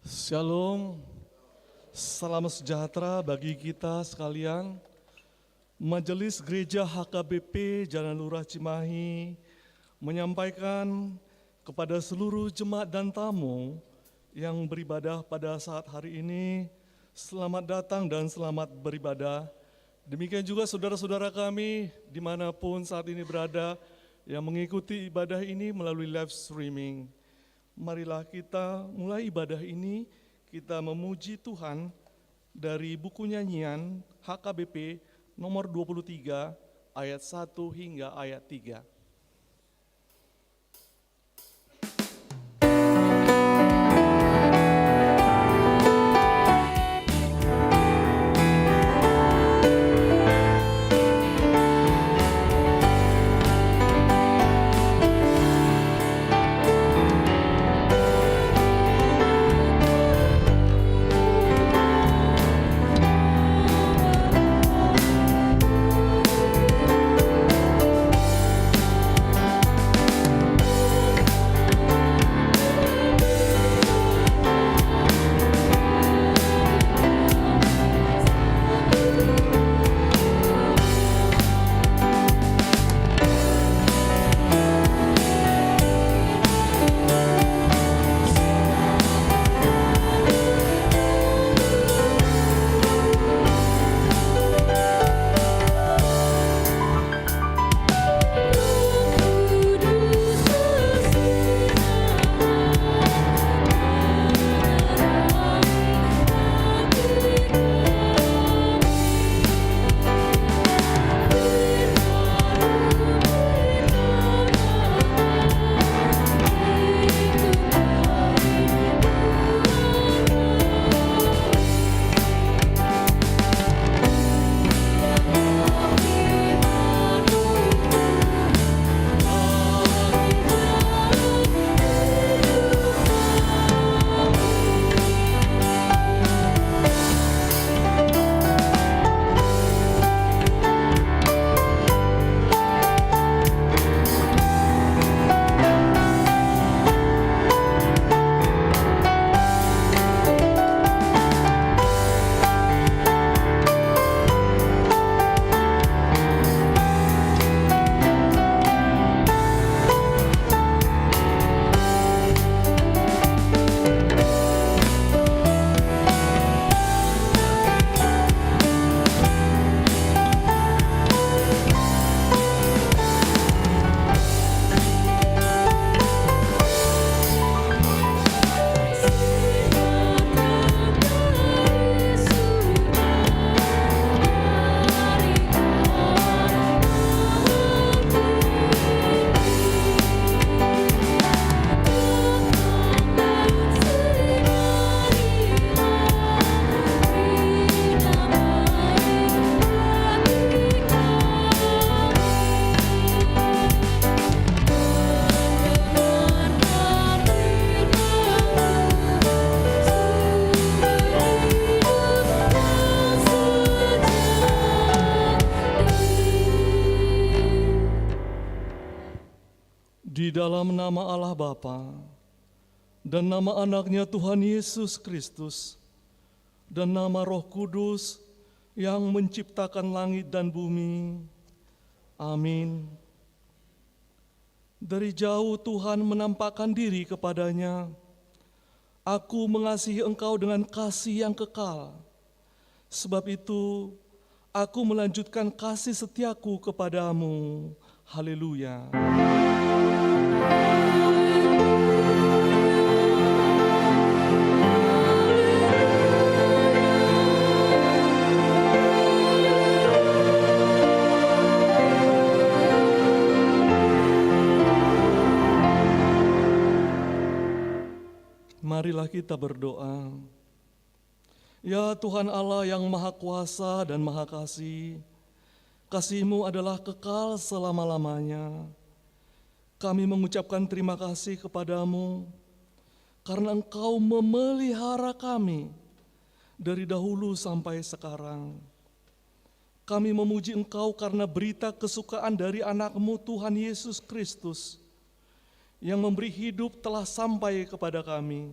Shalom, salam sejahtera bagi kita sekalian. Majelis Gereja HKBP Jalan Lurah Cimahi menyampaikan kepada seluruh jemaat dan tamu yang beribadah pada saat hari ini, selamat datang dan selamat beribadah. Demikian juga saudara-saudara kami dimanapun saat ini berada yang mengikuti ibadah ini melalui live streaming. Marilah kita mulai ibadah ini, kita memuji Tuhan dari buku nyanyian HKBP nomor 23 ayat 1 hingga ayat 3. dalam nama Allah Bapa dan nama anaknya Tuhan Yesus Kristus dan nama Roh Kudus yang menciptakan langit dan bumi. Amin. Dari jauh Tuhan menampakkan diri kepadanya. Aku mengasihi engkau dengan kasih yang kekal. Sebab itu, aku melanjutkan kasih setiaku kepadamu. Haleluya. Marilah kita berdoa. Ya Tuhan Allah yang Maha Kuasa dan Maha Kasih, kasih-Mu adalah kekal selama-lamanya. Kami mengucapkan terima kasih kepadamu karena Engkau memelihara kami dari dahulu sampai sekarang. Kami memuji Engkau karena berita kesukaan dari anak-Mu Tuhan Yesus Kristus yang memberi hidup telah sampai kepada kami.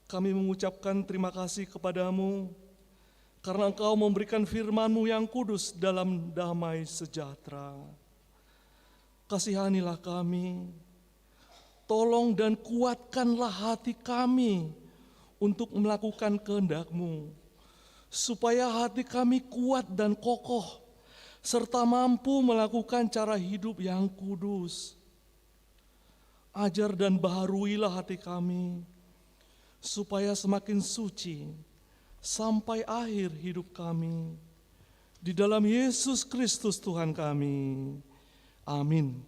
Kami mengucapkan terima kasih kepadamu karena Engkau memberikan firman-Mu yang kudus dalam damai sejahtera. Kasihanilah kami, tolong dan kuatkanlah hati kami untuk melakukan kehendak-Mu, supaya hati kami kuat dan kokoh, serta mampu melakukan cara hidup yang kudus. Ajar dan baharuilah hati kami, supaya semakin suci sampai akhir hidup kami. Di dalam Yesus Kristus Tuhan kami. Amin.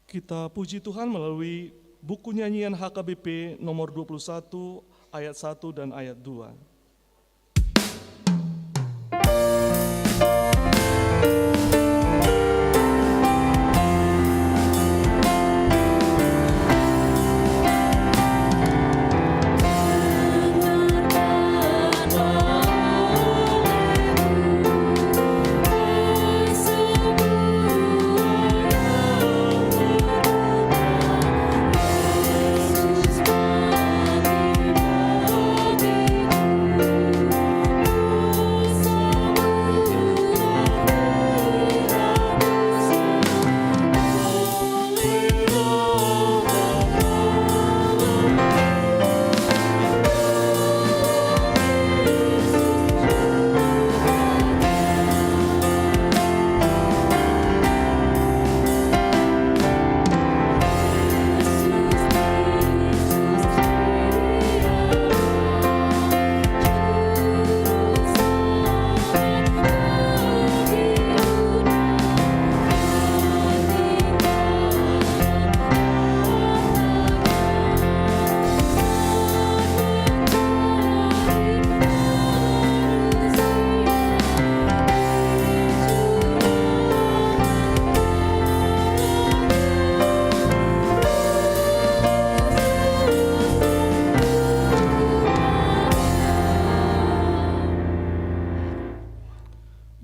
Kita puji Tuhan melalui buku nyanyian HKBP nomor 21 ayat 1 dan ayat 2.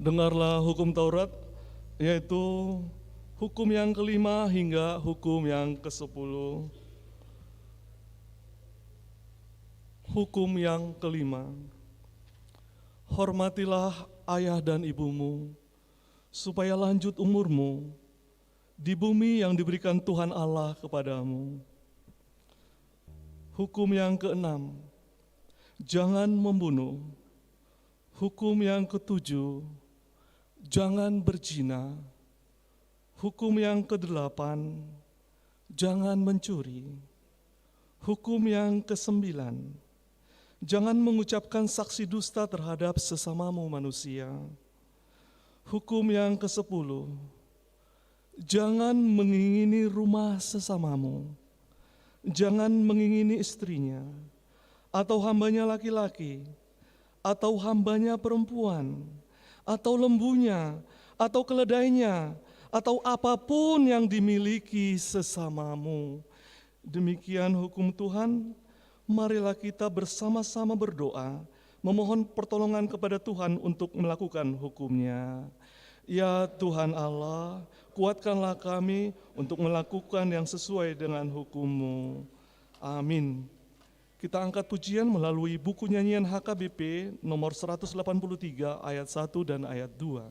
Dengarlah hukum Taurat, yaitu hukum yang kelima hingga hukum yang ke-10. Hukum yang kelima, hormatilah ayah dan ibumu, supaya lanjut umurmu di bumi yang diberikan Tuhan Allah kepadamu. Hukum yang keenam, jangan membunuh. Hukum yang ketujuh, jangan berzina. Hukum yang kedelapan, jangan mencuri. Hukum yang kesembilan, jangan mengucapkan saksi dusta terhadap sesamamu manusia. Hukum yang ke-10, jangan mengingini rumah sesamamu. Jangan mengingini istrinya, atau hambanya laki-laki, atau hambanya perempuan, atau lembunya, atau keledainya, atau apapun yang dimiliki sesamamu. Demikian hukum Tuhan. Marilah kita bersama-sama berdoa memohon pertolongan kepada Tuhan untuk melakukan hukum-Nya. Ya Tuhan Allah, kuatkanlah kami untuk melakukan yang sesuai dengan hukum-Mu. Amin. Kita angkat pujian melalui buku nyanyian HKBP nomor 183 ayat 1 dan ayat 2.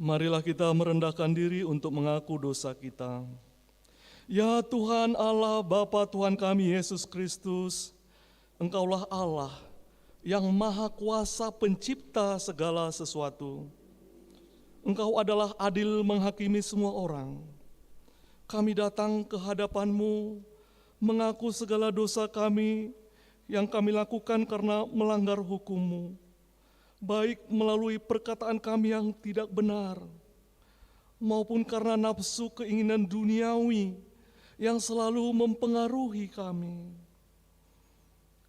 Marilah kita merendahkan diri untuk mengaku dosa kita. Ya Tuhan Allah, Bapa Tuhan kami Yesus Kristus, Engkaulah Allah yang Maha Kuasa Pencipta segala sesuatu. Engkau adalah adil menghakimi semua orang. Kami datang ke hadapan-Mu, mengaku segala dosa kami yang kami lakukan karena melanggar hukum-Mu, baik melalui perkataan kami yang tidak benar, maupun karena nafsu keinginan duniawi yang selalu mempengaruhi kami.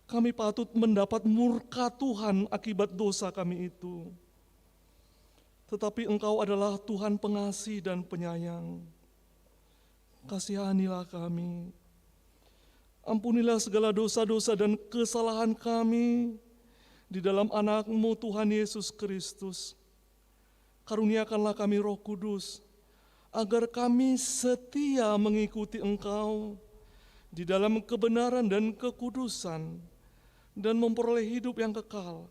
Kami patut mendapat murka Tuhan akibat dosa kami itu. Tetapi Engkau adalah Tuhan pengasih dan penyayang. Kasihanilah kami. Ampunilah segala dosa-dosa dan kesalahan kami di dalam anak-Mu Tuhan Yesus Kristus. Karuniakanlah kami Roh Kudus, agar kami setia mengikuti Engkau di dalam kebenaran dan kekudusan, dan memperoleh hidup yang kekal,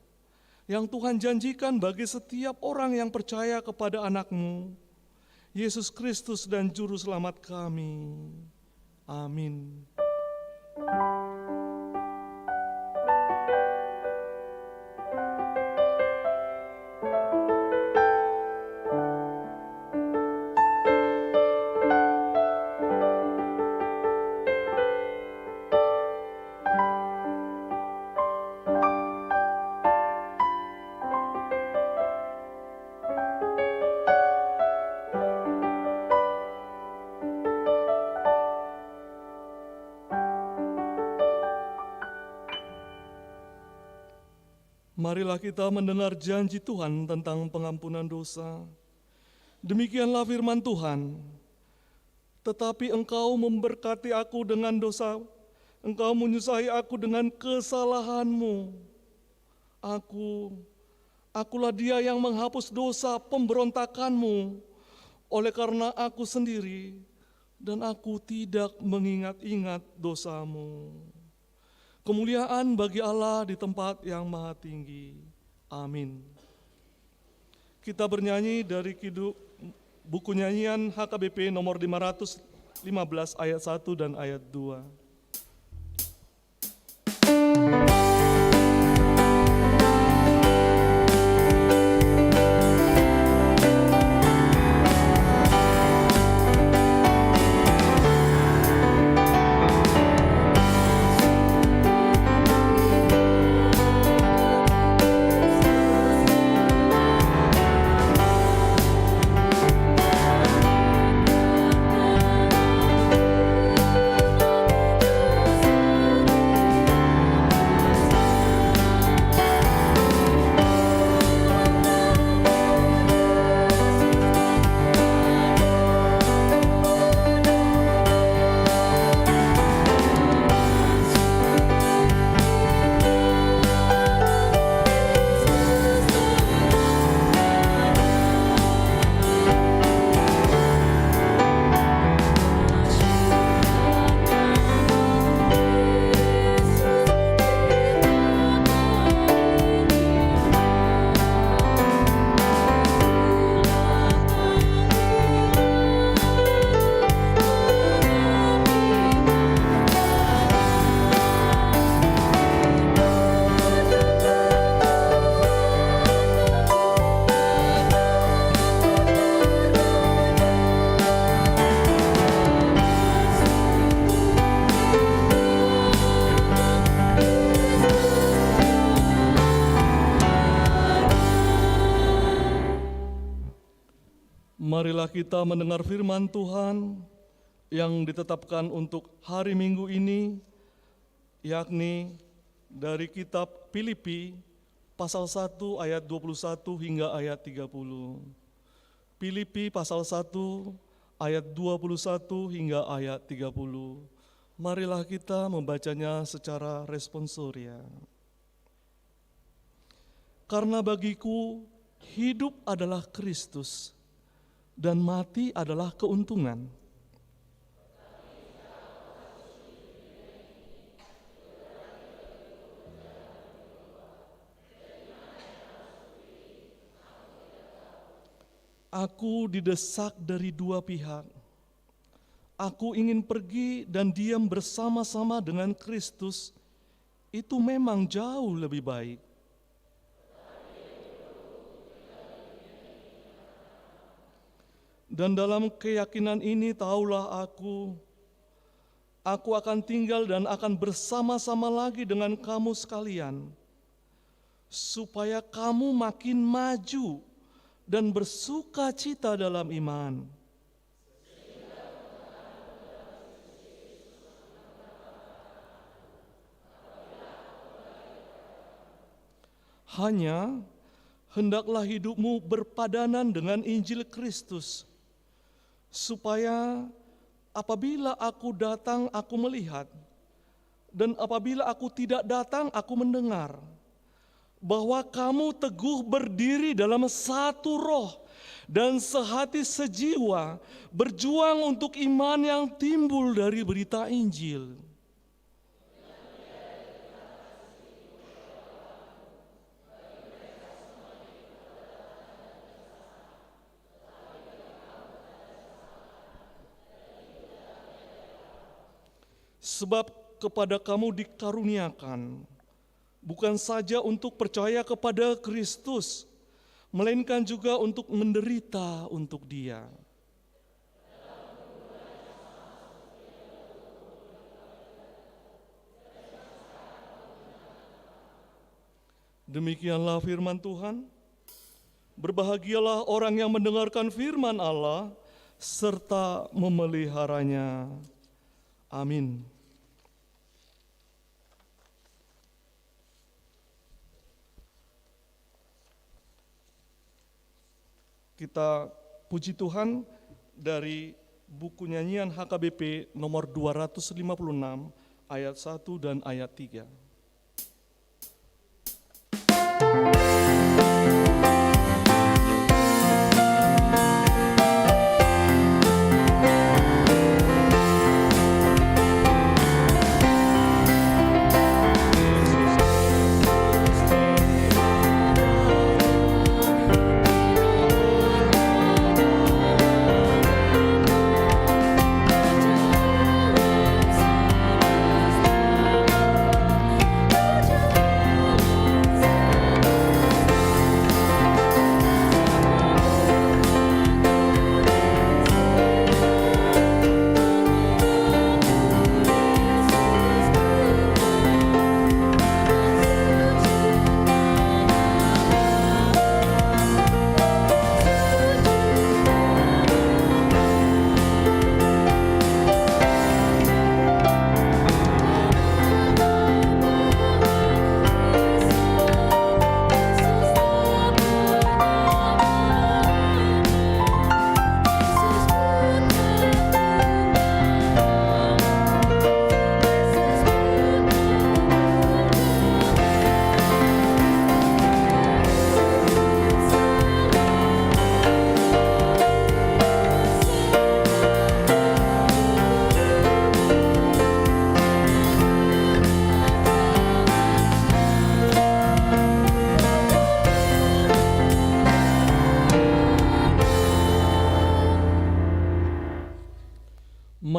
yang Tuhan janjikan bagi setiap orang yang percaya kepada anak-Mu, Yesus Kristus dan Juru Selamat kami. Amin. Marilah kita mendengar janji Tuhan tentang pengampunan dosa. Demikianlah firman Tuhan. Tetapi engkau memberkati aku dengan dosa, engkau menyusahi aku dengan kesalahanmu. Akulah dia yang menghapus dosa pemberontakanmu, oleh karena aku sendiri, dan aku tidak mengingat-ingat dosamu. Kemuliaan bagi Allah di tempat yang maha tinggi. Amin. Kita bernyanyi dari buku nyanyian HKBP nomor 515 ayat 1 dan ayat 2. Marilah kita mendengar firman Tuhan yang ditetapkan untuk hari Minggu ini, yakni dari kitab Filipi pasal 1 ayat 21 hingga ayat 30. Filipi pasal 1 ayat 21 hingga ayat 30. Marilah kita membacanya secara responsoria. Karena bagiku hidup adalah Kristus dan mati adalah keuntungan. Aku didesak dari dua pihak. Aku ingin pergi dan diam bersama-sama dengan Kristus. Itu memang jauh lebih baik. Dan dalam keyakinan ini taulah aku akan tinggal dan akan bersama-sama lagi dengan kamu sekalian, supaya kamu makin maju dan bersuka cita dalam iman. Hanya hendaklah hidupmu berpadanan dengan Injil Kristus, supaya apabila aku datang aku melihat, dan apabila aku tidak datang aku mendengar, bahwa kamu teguh berdiri dalam satu roh dan sehati sejiwa, berjuang untuk iman yang timbul dari berita Injil. Sebab kepada kamu dikaruniakan, bukan saja untuk percaya kepada Kristus, melainkan juga untuk menderita untuk Dia. Demikianlah firman Tuhan. Berbahagialah orang yang mendengarkan firman Allah serta memeliharanya. Amin. Kita puji Tuhan dari buku nyanyian HKBP nomor 256 ayat 1 dan ayat 3.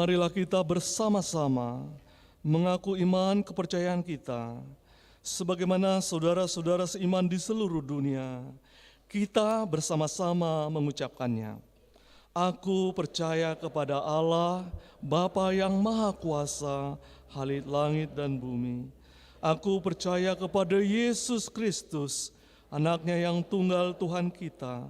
Marilah kita bersama-sama mengaku iman kepercayaan kita, sebagaimana saudara-saudara seiman di seluruh dunia. Kita bersama-sama mengucapkannya. Aku percaya kepada Allah, Bapa yang Maha Kuasa, Khalid langit dan bumi. Aku percaya kepada Yesus Kristus, Anaknya yang tunggal Tuhan kita,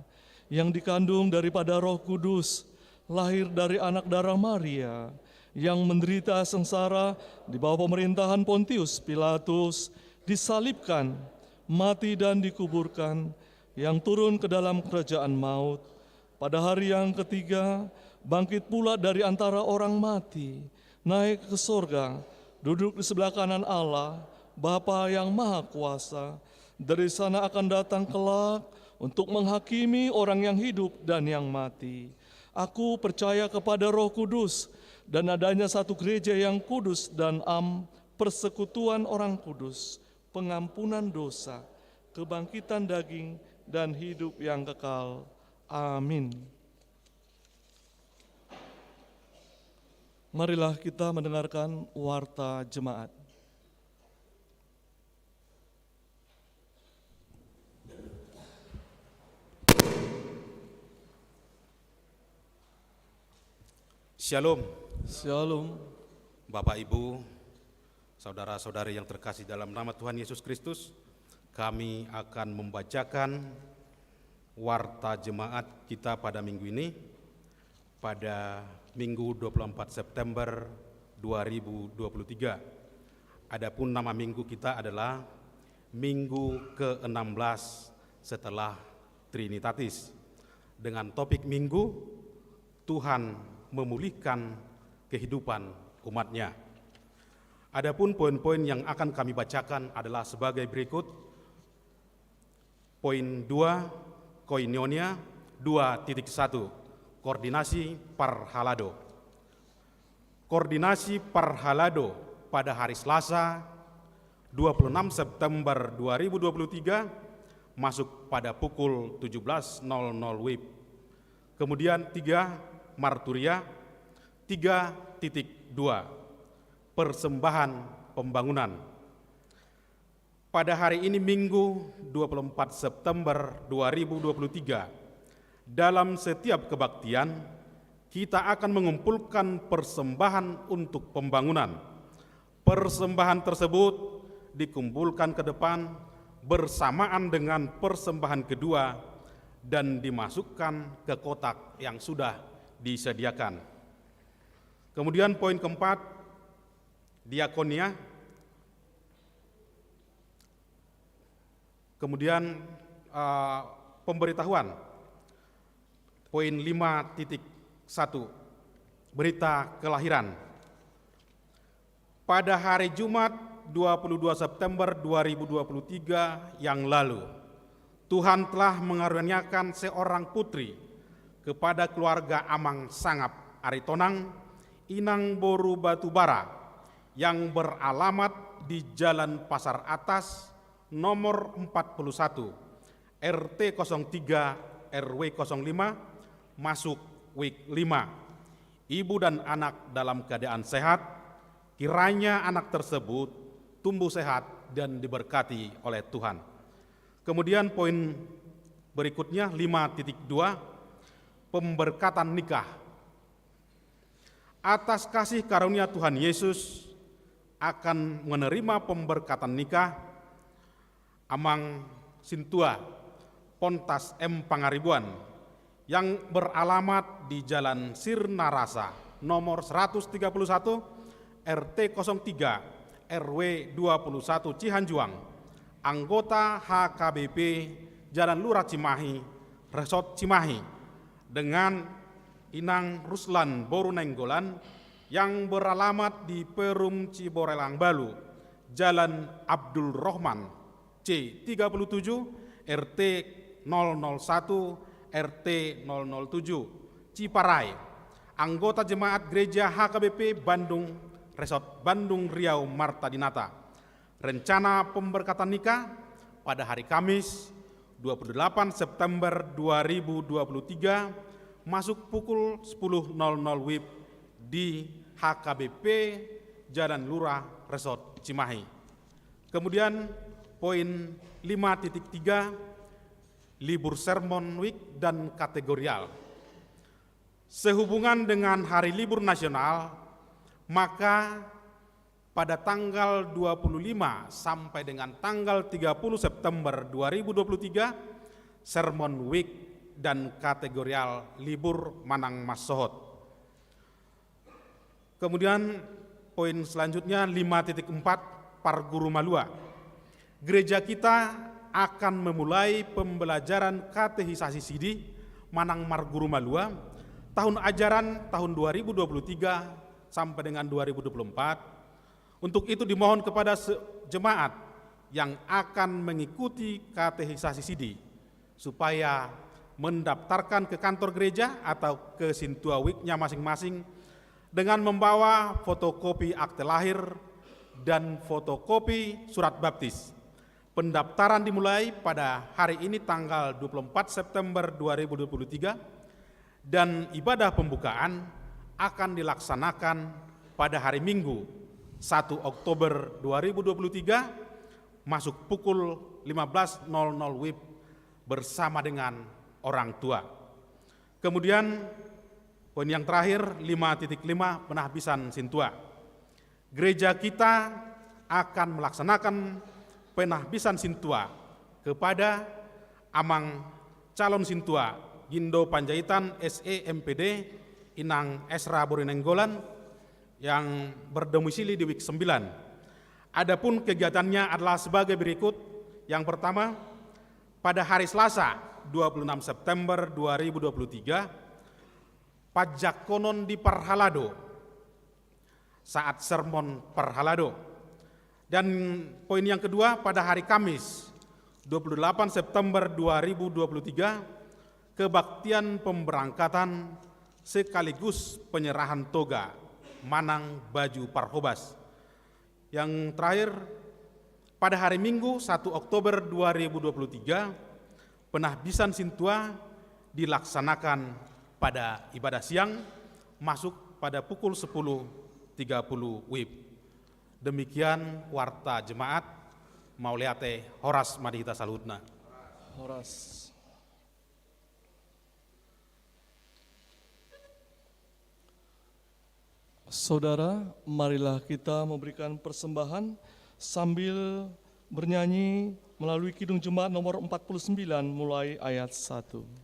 yang dikandung daripada Roh Kudus, lahir dari anak darah Maria, yang menderita sengsara di bawah pemerintahan Pontius Pilatus, disalibkan, mati dan dikuburkan, yang turun ke dalam kerajaan maut. Pada hari yang ketiga, bangkit pula dari antara orang mati, naik ke sorga, duduk di sebelah kanan Allah, Bapa yang Maha Kuasa. Dari sana akan datang kelak untuk menghakimi orang yang hidup dan yang mati. Aku percaya kepada Roh Kudus dan adanya satu gereja yang kudus dan persekutuan orang kudus, pengampunan dosa, kebangkitan daging, dan hidup yang kekal. Amin. Marilah kita mendengarkan warta jemaat. Shalom. Shalom. Bapak, Ibu, saudara-saudari yang terkasih dalam nama Tuhan Yesus Kristus, kami akan membacakan warta jemaat kita pada minggu ini, pada Minggu 24 September 2023. Adapun nama minggu kita adalah Minggu ke-16 setelah Trinitatis, dengan topik minggu Tuhan memulihkan kehidupan umatnya. Adapun poin-poin yang akan kami bacakan adalah sebagai berikut. Poin 2, koinonia 2.1, koordinasi parhalado. Koordinasi parhalado pada hari Selasa 26 September 2023 masuk pada pukul 17.00 WIB. Kemudian 3, marturia 3.2, persembahan pembangunan. Pada hari ini Minggu 24 September 2023, dalam setiap kebaktian kita akan mengumpulkan persembahan untuk pembangunan. Persembahan tersebut dikumpulkan ke depan bersamaan dengan persembahan kedua dan dimasukkan ke kotak yang sudah disediakan. Kemudian poin keempat, diakonia. Kemudian pemberitahuan. Poin 5.1, berita kelahiran. Pada hari Jumat 22 September 2023 yang lalu, Tuhan telah mengaruniakan seorang putri kepada keluarga Amang Sangap Aritonang, Inang Boru Batubara, yang beralamat di Jalan Pasar Atas, nomor 41, RT 03 RW 05, masuk WIK 5. Ibu dan anak dalam keadaan sehat, kiranya anak tersebut tumbuh sehat dan diberkati oleh Tuhan. Kemudian poin berikutnya 5.2, pemberkatan nikah. Atas kasih karunia Tuhan Yesus akan menerima pemberkatan nikah Amang Sintua Pontas M. Pangaribuan yang beralamat di Jalan Sirnarasa nomor 131 RT 03 RW 21 Cihanjuang, anggota HKBP Jalan Lurah Cimahi, Resort Cimahi, dengan Inang Ruslan Borunenggolan yang beralamat di Perum Ciborelang Balu, Jalan Abdul Rohman C37 RT 001 RT 007 Ciparai, anggota jemaat gereja HKBP Bandung Resort Bandung Riau Marta Dinata. Rencana pemberkatan nikah pada hari Kamis 28 September 2023 masuk pukul 10.00 WIB di HKBP Jalan Lurah Resort Cimahi. Kemudian poin 5.3, libur sermon week dan kategorial. Sehubungan dengan hari libur nasional, maka pada tanggal 25 sampai dengan tanggal 30 September 2023, sermon week dan kategorial libur Manang Mas Sohot. Kemudian poin selanjutnya 5.4 Parguru Malua. Gereja kita akan memulai pembelajaran katehisasi Sidi Manang Marguru Malua tahun ajaran tahun 2023 sampai dengan 2024. Untuk itu dimohon kepada jemaat yang akan mengikuti katehisasi Sidi supaya mendaftarkan ke kantor gereja atau ke Sintua Week-nya masing-masing dengan membawa fotokopi akte lahir dan fotokopi surat baptis. Pendaftaran dimulai pada hari ini tanggal 24 September 2023 dan ibadah pembukaan akan dilaksanakan pada hari Minggu 1 Oktober 2023 masuk pukul 15.00 WIB bersama dengan orang tua. Kemudian poin yang terakhir 5.5 penahbisan Sintua. Gereja kita akan melaksanakan penahbisan Sintua kepada Amang calon Sintua Gindo Panjaitan SE MPD Inang Esra Borinenggolan yang berdomisili di Wik 9. Adapun kegiatannya adalah sebagai berikut. Yang pertama, pada hari Selasa 26 September 2023 pajak konon di Parhalado saat sermon Parhalado. Dan poin yang kedua, pada hari Kamis 28 September 2023 kebaktian pemberangkatan sekaligus penyerahan toga Manang Baju Parhobas. Yang terakhir, pada hari Minggu 1 Oktober 2023 penahbisan Sintua dilaksanakan pada ibadah siang masuk pada pukul 10.30 WIB. Demikian warta jemaat Mauleate Horas Madihita Salhutna. Horas. Saudara, marilah kita memberikan persembahan sambil bernyanyi melalui Kidung Jemaat nomor 49 mulai ayat 1.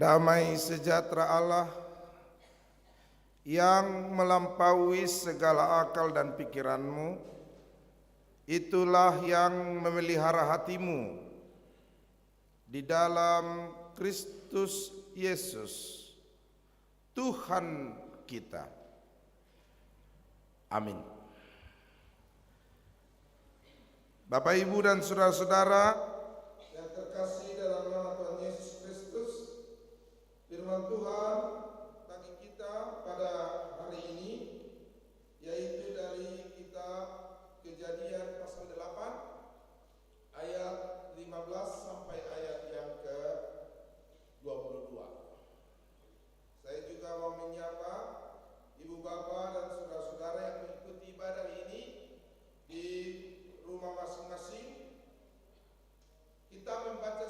Damai sejahtera Allah yang melampaui segala akal dan pikiranmu, itulah yang memelihara hatimu di dalam Kristus Yesus, Tuhan kita. Amin. Bapak, Ibu, dan saudara-saudara yang terkasih dalam nama Tuhan Yesus Kristus, firman Tuhan bagi kita pada hari ini yaitu dari kitab Kejadian pasal 8 ayat 15 sampai ayat yang ke-22. Saya juga mau menyapa Ibu Bapak dan saudara-saudara yang mengikuti ibadah ini di rumah masing-masing. Kita membaca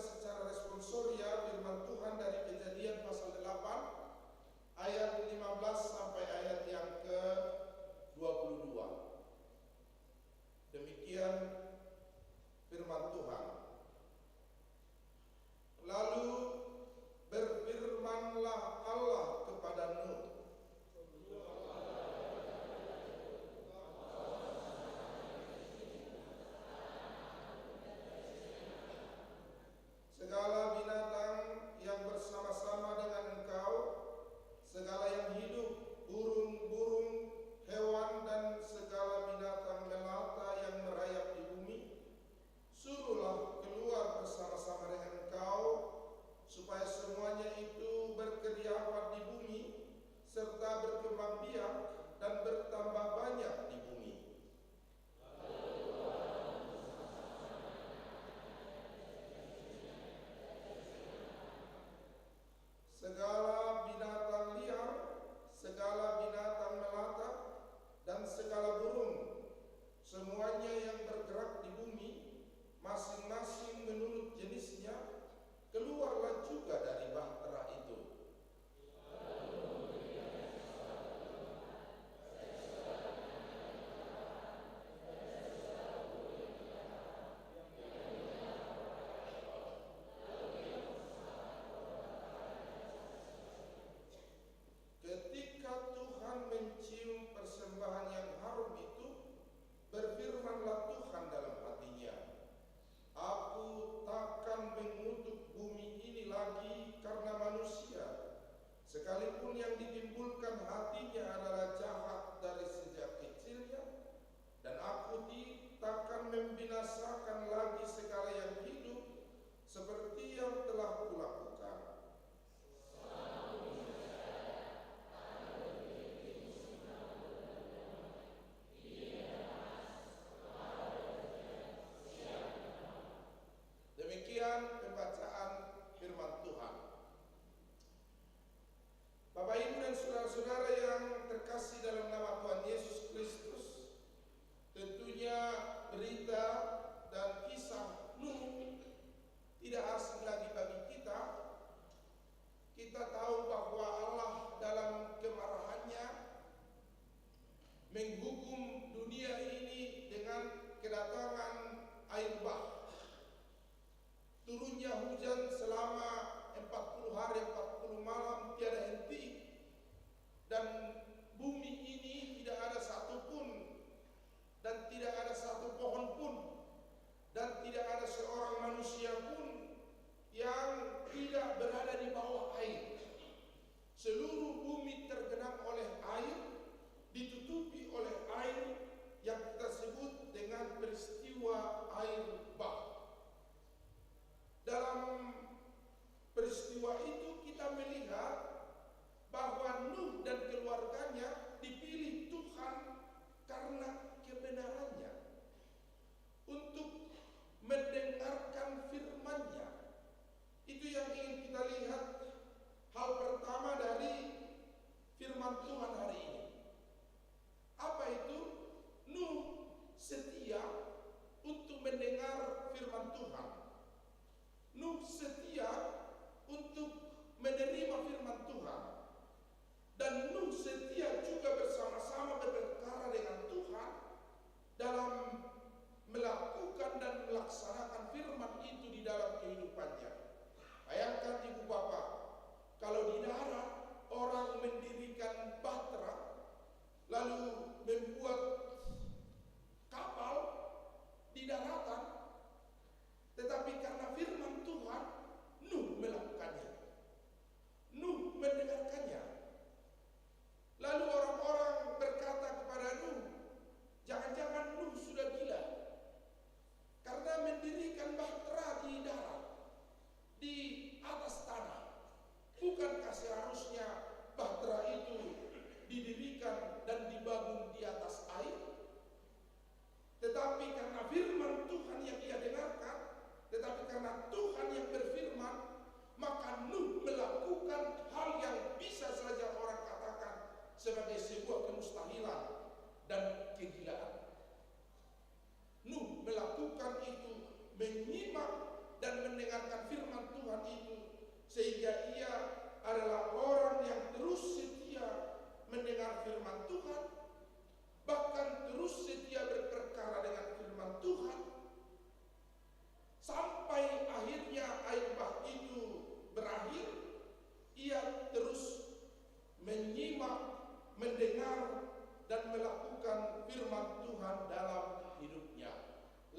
mendengar dan melakukan firman Tuhan dalam hidupnya.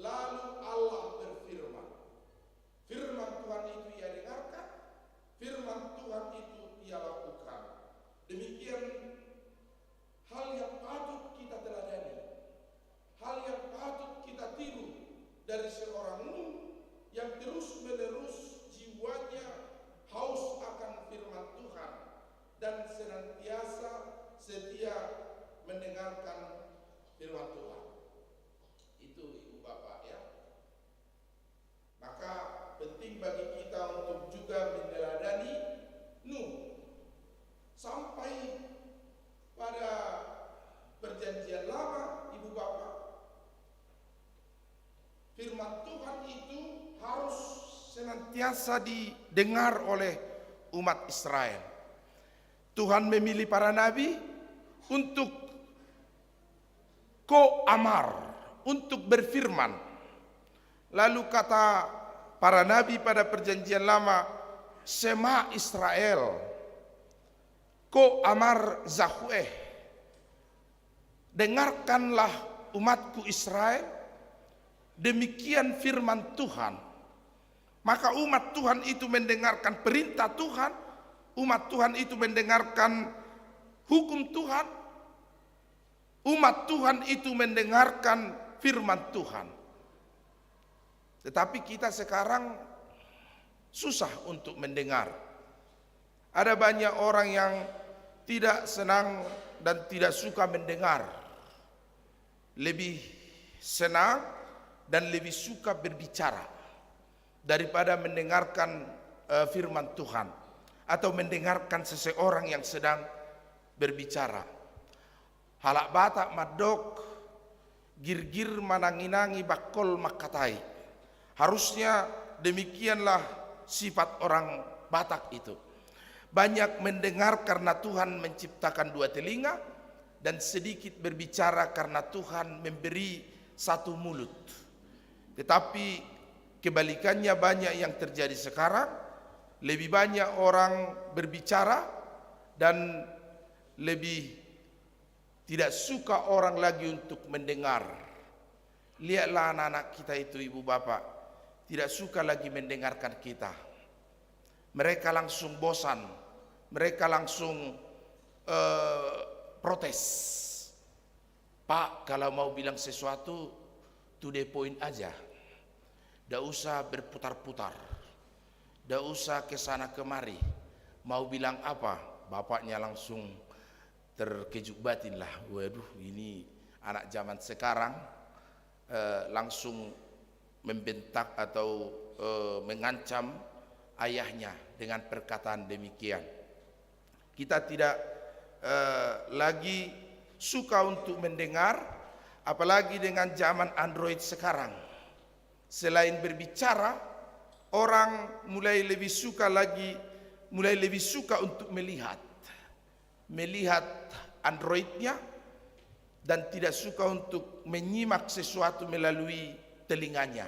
Lalu Allah berfirman. Firman Tuhan itu ia dengarkan, firman Tuhan itu ia lakukan. Demikian hal yang patut kita teladani, hal yang patut kita tiru dari seorang Nuh yang terus-menerus jiwanya haus akan firman Tuhan dan senantiasa setia mendengarkan firman Tuhan. Itu Ibu Bapak ya. Maka penting bagi kita untuk juga meneladani Nuh sampai pada perjanjian lama, Ibu Bapak. Firman Tuhan itu harus senantiasa didengar oleh umat Israel. Tuhan memilih para nabi untuk ko-amar, untuk berfirman. Lalu kata para nabi pada perjanjian lama, Shema Israel, ko-amar zahueh. Dengarkanlah umatku Israel, demikian firman Tuhan. Maka umat Tuhan itu mendengarkan perintah Tuhan, umat Tuhan itu mendengarkan hukum Tuhan, umat Tuhan itu mendengarkan firman Tuhan. Tetapi kita sekarang susah untuk mendengar. Ada banyak orang yang tidak senang dan tidak suka mendengar, lebih senang dan lebih suka berbicara daripada mendengarkan firman Tuhan atau mendengarkan seseorang yang sedang berbicara. Halak Batak madok girgir mananginangi bakol makatai. Harusnya demikianlah sifat orang Batak itu. Banyak mendengar karena Tuhan menciptakan dua telinga, dan sedikit berbicara karena Tuhan memberi satu mulut. Tetapi kebalikannya banyak yang terjadi sekarang. Lebih banyak orang berbicara dan lebih tidak suka orang lagi untuk mendengar. Lihatlah anak-anak kita itu, Ibu Bapak, tidak suka lagi mendengarkan kita. Mereka langsung bosan, mereka langsung protes. Pak, kalau mau bilang sesuatu to the point aja. Tidak usah berputar-putar, tidak usah ke sana kemari. Mau bilang apa, bapaknya langsung terkejut batin lah. Waduh, ini anak zaman sekarang langsung membentak atau mengancam ayahnya dengan perkataan demikian. Kita tidak lagi suka untuk mendengar, apalagi dengan zaman Android sekarang. Selain berbicara, orang mulai lebih suka untuk melihat Androidnya, dan tidak suka untuk menyimak sesuatu melalui telinganya.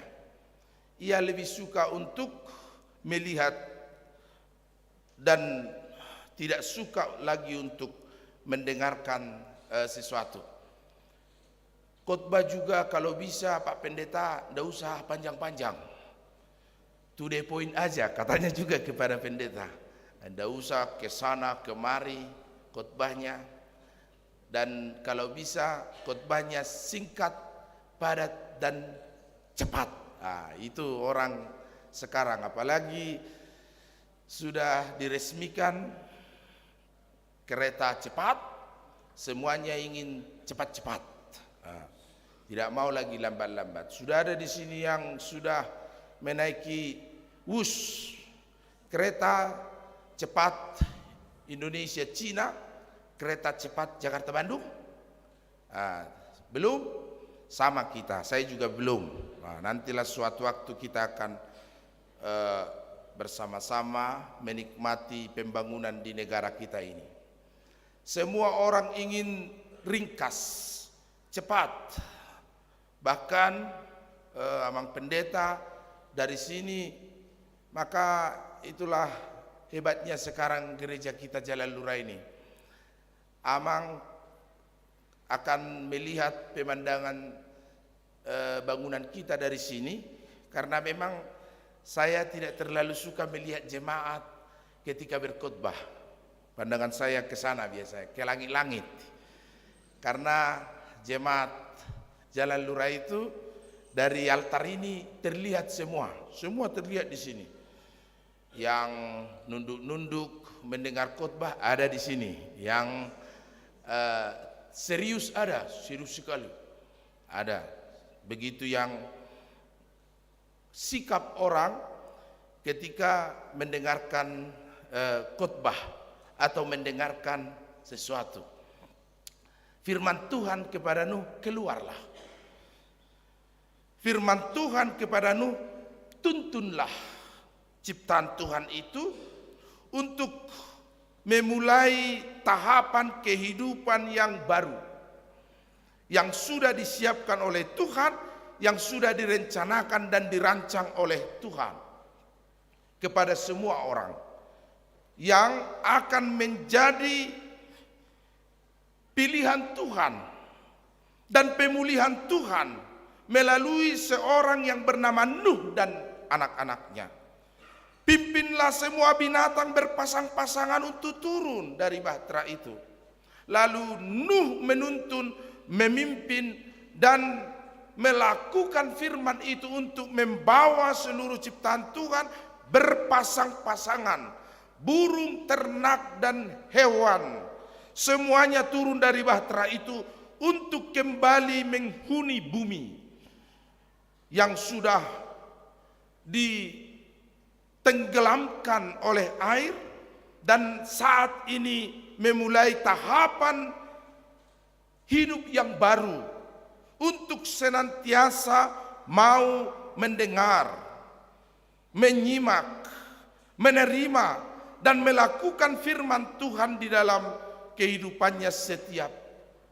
Ia lebih suka untuk melihat dan tidak suka lagi untuk mendengarkan sesuatu. Khotbah juga kalau bisa Pak Pendeta tidak usah panjang-panjang, to the point aja, katanya juga kepada pendeta. Tidak usah ke sana kemari khotbahnya, dan kalau bisa khotbahnya singkat, padat dan cepat. Nah, itu orang sekarang, apalagi sudah diresmikan kereta cepat, semuanya ingin cepat-cepat. Tidak mau lagi lambat-lambat. Sudah ada di sini yang sudah menaiki WUS, kereta cepat Indonesia Cina, kereta cepat Jakarta Bandung. Belum, sama kita, saya juga belum. Nantilah suatu waktu kita akan bersama-sama menikmati pembangunan di negara kita ini. Semua orang ingin ringkas, cepat. Bahkan Amang Pendeta dari sini, maka itulah hebatnya sekarang gereja kita Jalan Lurah ini. Amang akan melihat pemandangan bangunan kita dari sini, karena memang saya tidak terlalu suka melihat jemaat ketika berkhotbah. Pandangan saya ke sana biasanya, ke langit-langit. Karena jemaat Jalan Lurah itu dari altar ini terlihat semua terlihat di sini. Yang nunduk-nunduk mendengar khotbah ada di sini, yang serius sekali ada. Begitu yang sikap orang ketika mendengarkan khotbah atau mendengarkan sesuatu. Firman Tuhan kepada Nuh, keluarlah. Firman Tuhan kepada Nuh, tuntunlah ciptaan Tuhan itu untuk memulai tahapan kehidupan yang baru, yang sudah disiapkan oleh Tuhan, yang sudah direncanakan dan dirancang oleh Tuhan kepada semua orang, yang akan menjadi pilihan Tuhan dan pemulihan Tuhan melalui seorang yang bernama Nuh dan anak-anaknya. Pimpinlah semua binatang berpasang-pasangan untuk turun dari bahtera itu. Lalu Nuh menuntun, memimpin dan melakukan firman itu untuk membawa seluruh ciptaan Tuhan berpasang-pasangan, burung, ternak dan hewan, semuanya turun dari bahtera itu untuk kembali menghuni bumi yang sudah ditenggelamkan oleh air, dan saat ini memulai tahapan hidup yang baru untuk senantiasa mau mendengar, menyimak, menerima dan melakukan firman Tuhan di dalam kehidupannya setiap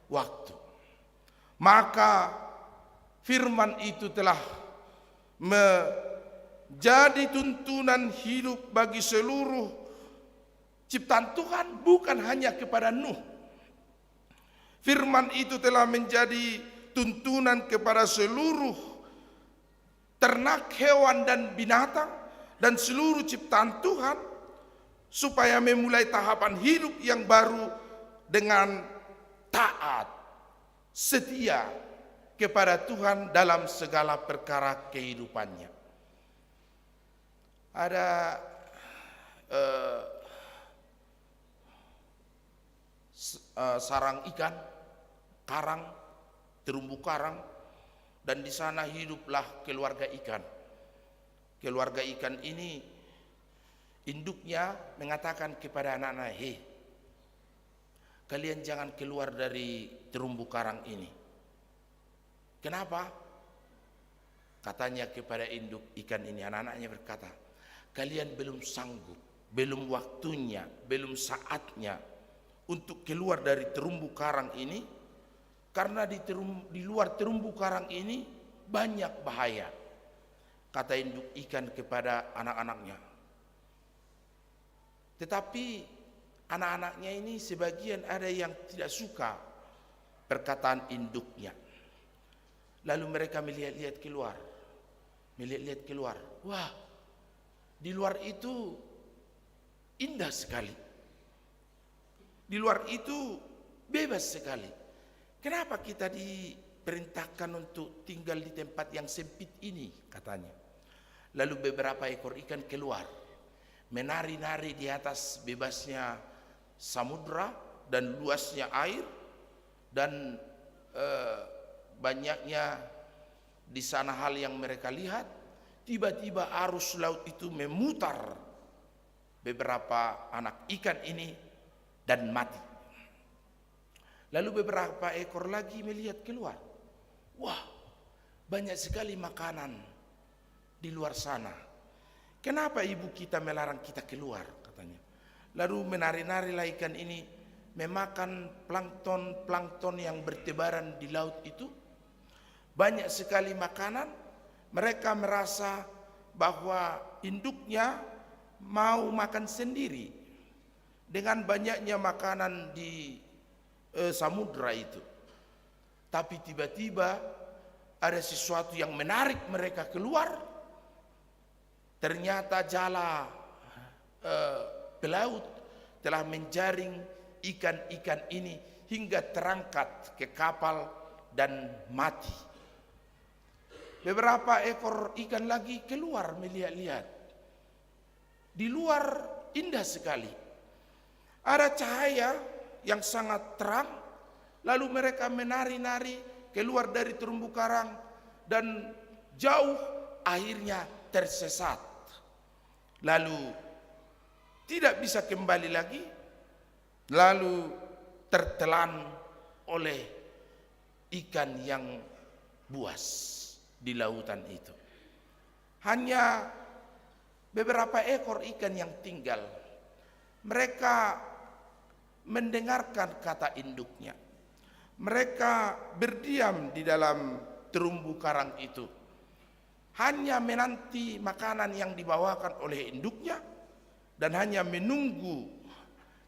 waktu. Maka firman itu telah menjadi tuntunan hidup bagi seluruh ciptaan Tuhan, bukan hanya kepada Nuh. Firman itu telah menjadi tuntunan kepada seluruh ternak, hewan dan binatang dan seluruh ciptaan Tuhan, supaya memulai tahapan hidup yang baru dengan taat, setia kepada Tuhan dalam segala perkara kehidupannya. Ada sarang ikan, karang, terumbu karang, dan di sana hiduplah keluarga ikan. Keluarga ikan ini, induknya mengatakan kepada anak-anak, "Hei, kalian jangan keluar dari terumbu karang ini." Kenapa? Katanya kepada induk ikan ini, anak-anaknya berkata, "Kalian belum sanggup, belum waktunya, belum saatnya untuk keluar dari terumbu karang ini, karena di luar terumbu karang ini banyak bahaya." Kata induk ikan kepada anak-anaknya. Tetapi anak-anaknya ini sebagian ada yang tidak suka perkataan induknya. Lalu mereka melihat-lihat keluar. Wah, di luar itu indah sekali. Di luar itu bebas sekali. Kenapa kita diperintahkan untuk tinggal di tempat yang sempit ini, katanya. Lalu beberapa ekor ikan keluar, menari-nari di atas bebasnya samudra dan luasnya air, dan banyaknya di sana hal yang mereka lihat. Tiba-tiba arus laut itu memutar beberapa anak ikan ini dan mati. Lalu beberapa ekor lagi melihat keluar. Wah, banyak sekali makanan di luar sana. Kenapa ibu kita melarang kita keluar, katanya. Lalu menari-narilah ikan ini memakan plankton yang bertebaran di laut itu. Banyak sekali makanan. Mereka merasa bahwa induknya mau makan sendiri. Dengan banyaknya makanan di samudra itu. Tapi tiba-tiba ada sesuatu yang menarik mereka keluar. Ternyata jala pelaut telah menjaring ikan-ikan ini hingga terangkat ke kapal dan mati. Beberapa ekor ikan lagi keluar melihat-lihat. Di luar indah sekali. Ada cahaya yang sangat terang, lalu mereka menari-nari keluar dari terumbu karang dan jauh akhirnya tersesat. Lalu tidak bisa kembali lagi, lalu tertelan oleh ikan yang buas di lautan itu. Hanya beberapa ekor ikan yang tinggal. Mereka mendengarkan kata induknya. Mereka berdiam di dalam terumbu karang itu, hanya menanti makanan yang dibawakan oleh induknya dan hanya menunggu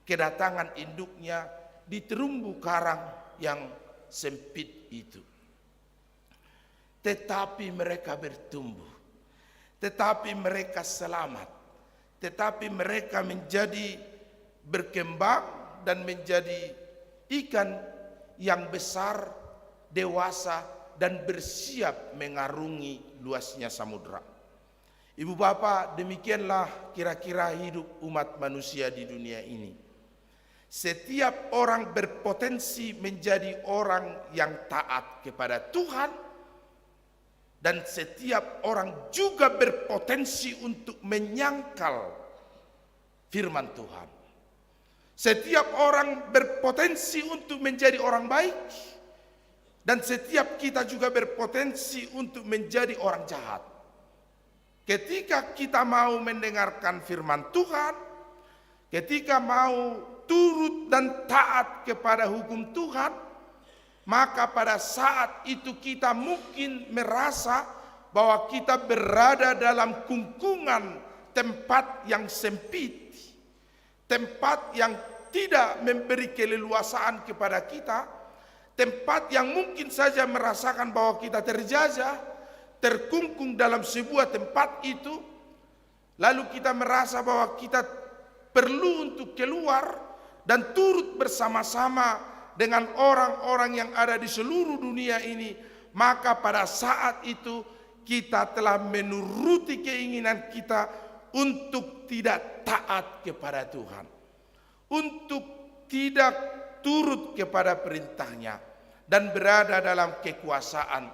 kedatangan induknya di terumbu karang yang sempit itu. Tetapi mereka bertumbuh, tetapi mereka selamat, tetapi mereka menjadi berkembang dan menjadi ikan yang besar, dewasa, dan bersiap mengarungi luasnya samudra. Ibu bapak, demikianlah kira-kira hidup umat manusia di dunia ini. Setiap orang berpotensi menjadi orang yang taat kepada Tuhan, dan setiap orang juga berpotensi untuk menyangkal firman Tuhan. Setiap orang berpotensi untuk menjadi orang baik, dan setiap kita juga berpotensi untuk menjadi orang jahat. Ketika kita mau mendengarkan firman Tuhan, ketika mau turut dan taat kepada hukum Tuhan, maka pada saat itu kita mungkin merasa bahwa kita berada dalam kungkungan tempat yang sempit, tempat yang tidak memberi keleluasaan kepada kita, tempat yang mungkin saja merasakan bahwa kita terjajah, terkungkung dalam sebuah tempat itu, lalu kita merasa bahwa kita perlu untuk keluar dan turut bersama-sama dengan orang-orang yang ada di seluruh dunia ini. Maka pada saat itu kita telah menuruti keinginan kita untuk tidak taat kepada Tuhan, untuk tidak turut kepada perintahnya dan berada dalam kekuasaan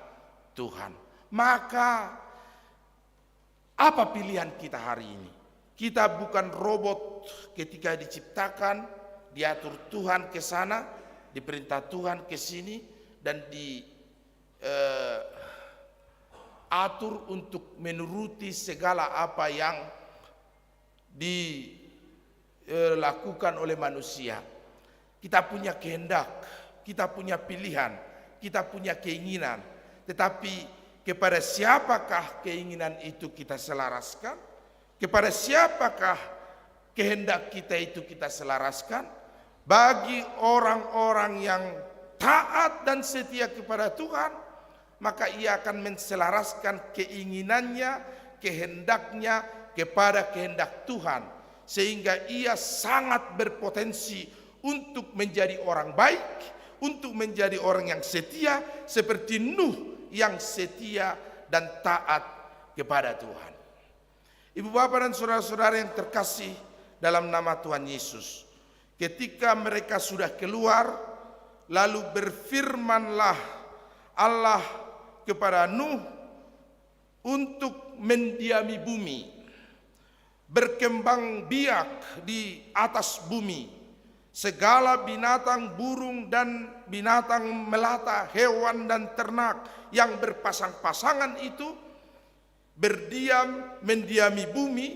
Tuhan. Maka apa pilihan kita hari ini? Kita bukan robot ketika diciptakan, diatur Tuhan ke sana, diperintah Tuhan ke sini, dan diatur untuk menuruti segala apa yang dilakukan oleh manusia. Kita punya kehendak, kita punya pilihan, kita punya keinginan. Tetapi kepada siapakah keinginan itu kita selaraskan? Kepada siapakah kehendak kita itu kita selaraskan? Bagi orang-orang yang taat dan setia kepada Tuhan, maka ia akan menselaraskan keinginannya, kehendaknya kepada kehendak Tuhan, sehingga ia sangat berpotensi untuk menjadi orang baik, untuk menjadi orang yang setia seperti Nuh yang setia dan taat kepada Tuhan. Ibu bapak dan saudara-saudara yang terkasih dalam nama Tuhan Yesus, ketika mereka sudah keluar, lalu berfirmanlah Allah kepada Nuh untuk mendiami bumi, berkembang biak di atas bumi, segala binatang, burung dan binatang melata, hewan dan ternak yang berpasang-pasangan itu berdiam mendiami bumi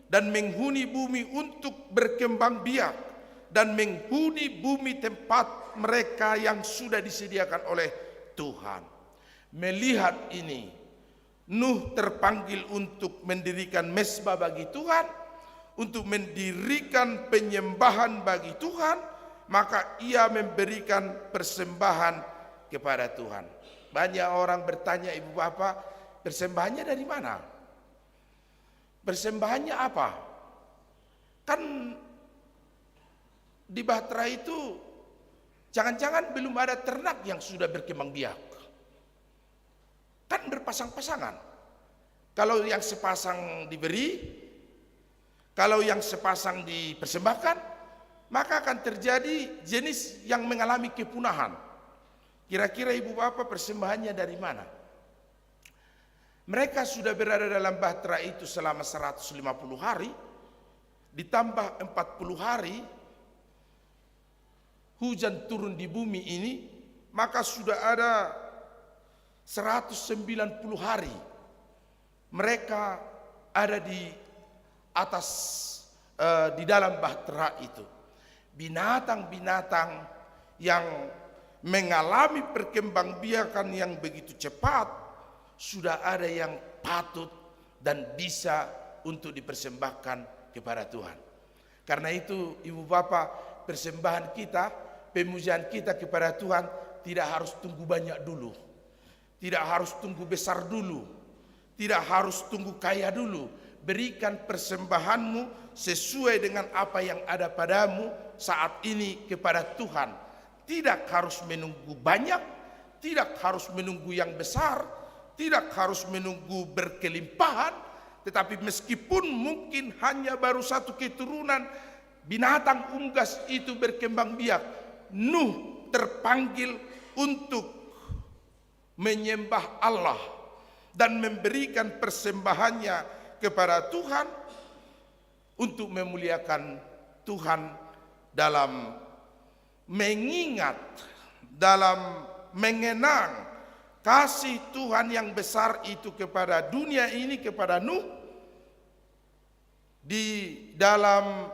dan menghuni bumi untuk berkembang biak dan menghuni bumi tempat mereka yang sudah disediakan oleh Tuhan. Melihat ini, Nuh terpanggil untuk mendirikan mezbah bagi Tuhan, untuk mendirikan penyembahan bagi Tuhan, maka ia memberikan persembahan kepada Tuhan. Banyak orang bertanya, Ibu Bapak, persembahannya dari mana? Persembahannya apa? Kan di Bahtera itu jangan-jangan belum ada ternak yang sudah berkembang biak. Kan berpasang-pasangan. Kalau yang sepasang diberi, kalau yang sepasang dipersembahkan, maka akan terjadi jenis yang mengalami kepunahan. Kira-kira Ibu Bapak persembahannya dari mana? Mereka sudah berada dalam Bahtera itu selama 150 hari, ditambah 40 hari hujan turun di bumi ini, maka sudah ada 190 hari mereka ada di atas di dalam Bahtera itu. Binatang-binatang yang mengalami perkembangbiakan yang begitu cepat sudah ada yang patut dan bisa untuk dipersembahkan kepada Tuhan. Karena itu Ibu Bapak, persembahan kita, pemujaan kita kepada Tuhan tidak harus tunggu banyak dulu, tidak harus tunggu besar dulu, tidak harus tunggu kaya dulu. Berikan persembahanmu sesuai dengan apa yang ada padamu saat ini kepada Tuhan. Tidak harus menunggu banyak, tidak harus menunggu yang besar, tidak harus menunggu berkelimpahan, tetapi meskipun mungkin hanya baru satu keturunan binatang unggas itu berkembang biak, Nuh terpanggil untuk menyembah Allah dan memberikan persembahannya kepada Tuhan untuk memuliakan Tuhan dalam mengingat, dalam mengenang kasih Tuhan yang besar itu kepada dunia ini, kepada Nuh, di dalam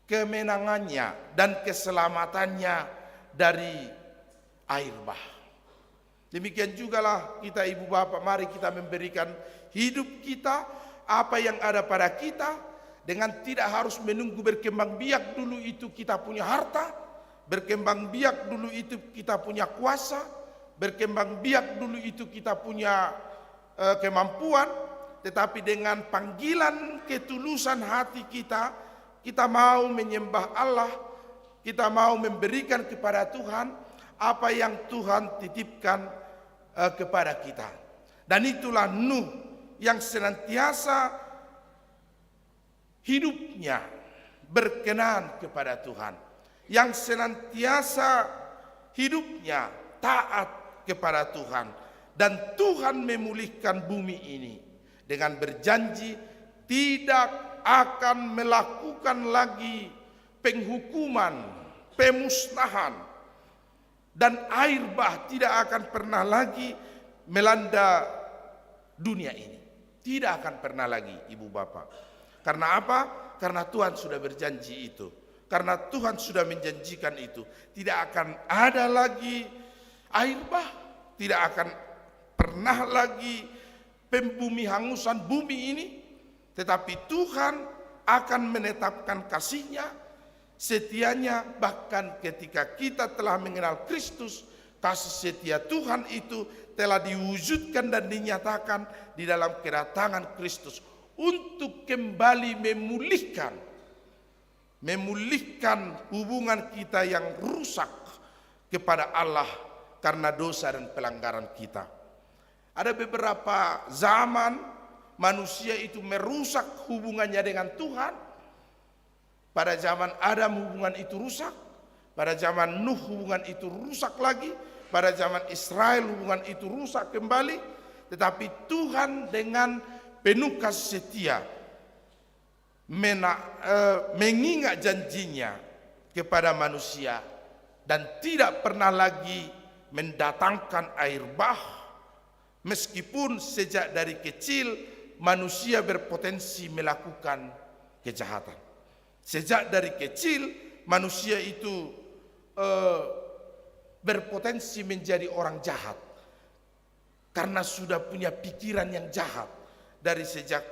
kemenangannya dan keselamatannya dari air bah. Demikian jugalah kita Ibu Bapak, mari kita memberikan hidup kita, apa yang ada pada kita, dengan tidak harus menunggu berkembang biak dulu itu kita punya harta, berkembang biak dulu itu kita punya kuasa, berkembang biak dulu itu kita punya kemampuan, tetapi dengan panggilan ketulusan hati kita, kita mau menyembah Allah, kita mau memberikan kepada Tuhan apa yang Tuhan titipkan kepada kita. Dan itulah Nuh yang senantiasa hidupnya berkenan kepada Tuhan, yang senantiasa hidupnya taat kepada Tuhan, dan Tuhan memulihkan bumi ini dengan berjanji tidak akan melakukan lagi penghukuman, pemusnahan, dan air bah tidak akan pernah lagi melanda dunia ini. Tidak akan pernah lagi, Ibu Bapak. Karena apa? Karena Tuhan sudah berjanji itu. Karena Tuhan sudah menjanjikan itu. Tidak akan ada lagi air bah, tidak akan pernah lagi pembumi hangusan bumi ini, tetapi Tuhan akan menetapkan kasih-Nya, setianya, bahkan ketika kita telah mengenal Kristus, kasih setia Tuhan itu telah diwujudkan dan dinyatakan di dalam kedatangan Kristus untuk kembali memulihkan hubungan kita yang rusak kepada Allah karena dosa dan pelanggaran kita. Ada beberapa zaman manusia itu merusak hubungannya dengan Tuhan. Pada zaman Adam hubungan itu rusak, pada zaman Nuh hubungan itu rusak lagi, pada zaman Israel hubungan itu rusak kembali. Tetapi Tuhan dengan penuh kasih setia mengingat janjinya kepada manusia dan tidak pernah lagi mendatangkan air bah, meskipun sejak dari kecil manusia berpotensi melakukan kejahatan. Sejak dari kecil manusia itu berpotensi menjadi orang jahat karena sudah punya pikiran yang jahat. Dari sejak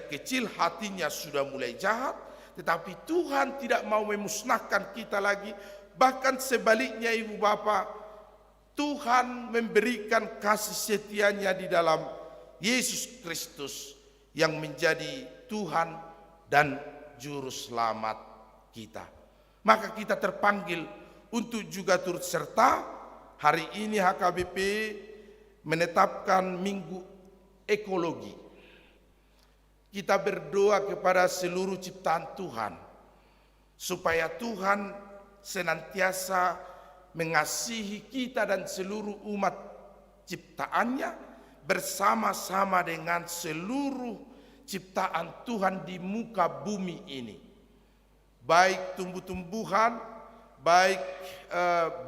kecil hatinya sudah mulai jahat, tetapi Tuhan tidak mau memusnahkan kita lagi. Bahkan sebaliknya Ibu Bapak, Tuhan memberikan kasih setianya di dalam Yesus Kristus yang menjadi Tuhan dan Juru Selamat kita. Maka kita terpanggil untuk juga turut serta. Hari ini HKBP menetapkan Minggu Ekologi. Kita berdoa kepada seluruh ciptaan Tuhan, supaya Tuhan senantiasa mengasihi kita dan seluruh umat ciptaannya, bersama-sama dengan seluruh ciptaan Tuhan di muka bumi ini. Baik tumbuh-tumbuhan, baik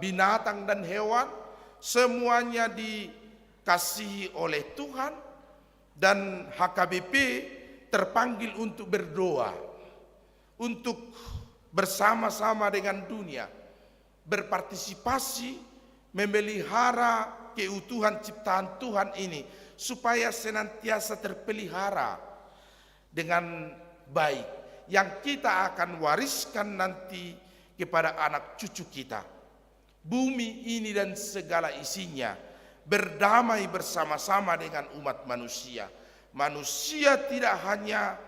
binatang dan hewan, semuanya dikasihi oleh Tuhan. Dan HKBP terpanggil untuk berdoa, untuk bersama-sama dengan dunia berpartisipasi memelihara keutuhan ciptaan Tuhan ini, supaya senantiasa terpelihara dengan baik, yang kita akan wariskan nanti kepada anak cucu kita. Bumi ini dan segala isinya berdamai bersama-sama dengan umat manusia. Manusia tidak hanya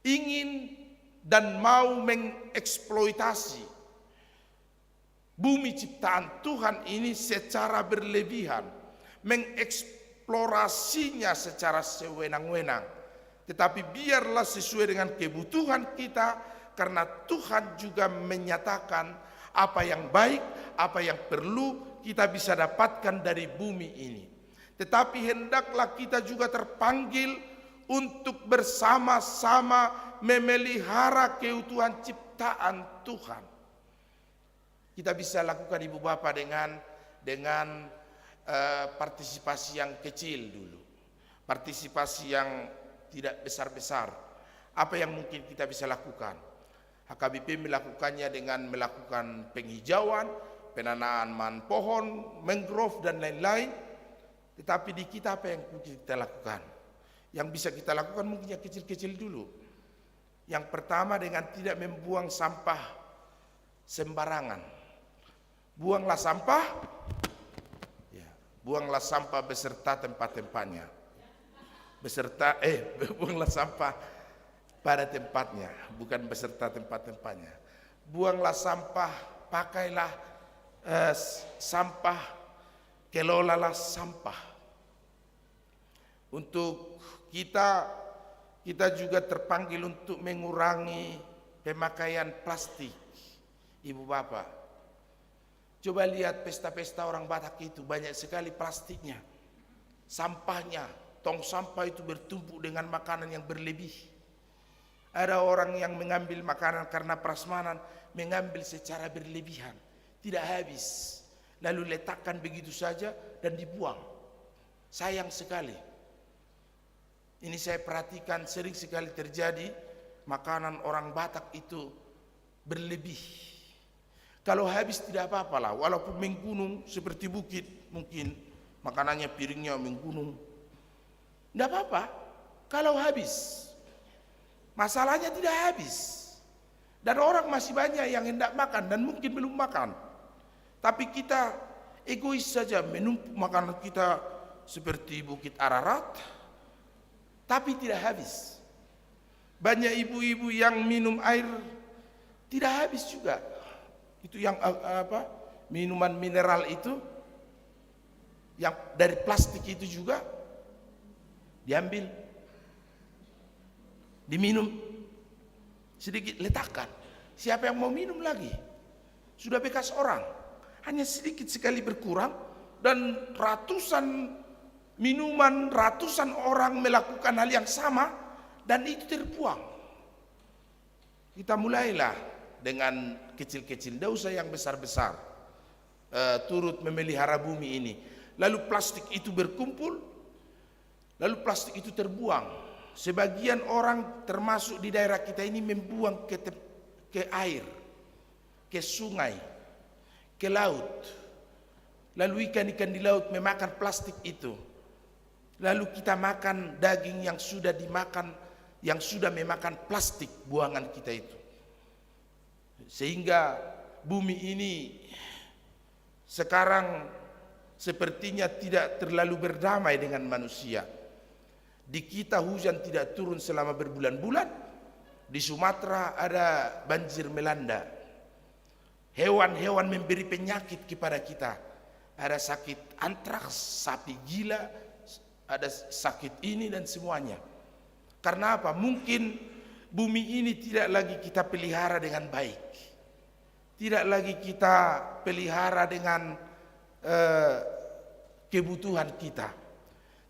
ingin dan mau mengeksploitasi bumi ciptaan Tuhan ini secara berlebihan, mengeksplorasinya secara sewenang-wenang, tetapi biarlah sesuai dengan kebutuhan kita, karena Tuhan juga menyatakan apa yang baik, apa yang perlu kita bisa dapatkan dari bumi ini. Tetapi hendaklah kita juga terpanggil untuk bersama-sama memelihara keutuhan ciptaan Tuhan. Kita bisa lakukan Ibu Bapak dengan partisipasi yang kecil dulu, partisipasi yang tidak besar-besar. Apa yang mungkin kita bisa lakukan? HKBP melakukannya dengan melakukan penghijauan, penanaman pohon, mangrove dan lain-lain. Tetapi di kita apa yang mungkin kita lakukan? Yang bisa kita lakukan mungkin yang kecil-kecil dulu. Yang pertama, dengan tidak membuang sampah sembarangan. Buanglah sampah, ya, buanglah sampah beserta tempat-tempatnya. Buanglah sampah pada tempatnya, bukan beserta tempat-tempatnya. Buanglah sampah, pakailah sampah, kelolalah sampah. Untuk kita juga terpanggil untuk mengurangi pemakaian plastik. Ibu Bapak, coba lihat pesta-pesta orang Batak itu, banyak sekali plastiknya, sampahnya, tong sampah itu bertumpuk dengan makanan yang berlebih. Ada orang yang mengambil makanan karena prasmanan, mengambil secara berlebihan, tidak habis, lalu letakkan begitu saja dan dibuang. Sayang sekali. Ini saya perhatikan sering sekali terjadi, makanan orang Batak itu berlebih. Kalau habis tidak apa-apalah, walaupun menggunung seperti bukit, mungkin makanannya piringnya menggunung, tidak apa-apa. Kalau habis, masalahnya tidak habis, dan orang masih banyak yang hendak makan dan mungkin belum makan. Tapi kita egois saja menumpuk makanan kita seperti Bukit Ararat, tapi tidak habis. Banyak ibu-ibu yang minum air tidak habis juga. Itu yang minuman mineral itu, yang dari plastik itu juga diambil, diminum, sedikit letakkan. Siapa yang mau minum lagi? Sudah bekas orang, hanya sedikit sekali berkurang, dan ratusan minuman, ratusan orang melakukan hal yang sama, dan itu terbuang. Kita mulailah dengan kecil-kecil, tidak usah yang besar-besar, turut memelihara bumi ini. Lalu plastik itu berkumpul, lalu plastik itu terbuang. Sebagian orang termasuk di daerah kita ini membuang ke air, ke sungai, ke laut. Lalu ikan-ikan di laut memakan plastik itu. Lalu kita makan daging yang sudah dimakan yang sudah memakan plastik buangan kita itu. Sehingga bumi ini sekarang sepertinya tidak terlalu berdamai dengan manusia. Di kita hujan tidak turun selama berbulan-bulan. Di Sumatera ada banjir melanda. Hewan-hewan memberi penyakit kepada kita. Ada sakit antraks, sapi gila, ada sakit ini dan semuanya. Karena apa? Mungkin bumi ini tidak lagi kita pelihara dengan baik. Tidak lagi kita pelihara dengan kebutuhan kita.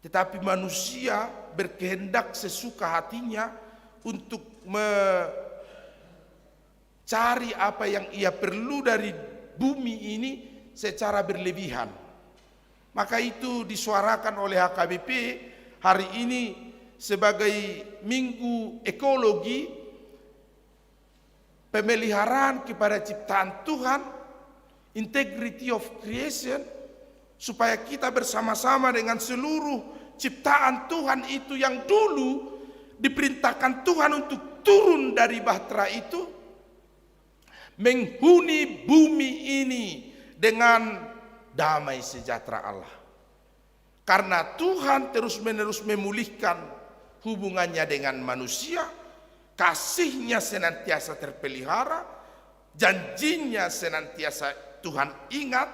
Tetapi manusia berkehendak sesuka hatinya untuk mencari apa yang ia perlu dari bumi ini secara berlebihan. Maka itu disuarakan oleh HKBP hari ini sebagai Minggu Ekologi, pemeliharaan kepada ciptaan Tuhan, integrity of creation, supaya kita bersama-sama dengan seluruh ciptaan Tuhan itu yang dulu diperintahkan Tuhan untuk turun dari bahtera itu, menghuni bumi ini dengan damai sejahtera Allah. Karena Tuhan terus-menerus memulihkan hubungannya dengan manusia, kasihnya senantiasa terpelihara, janjinya senantiasa Tuhan ingat,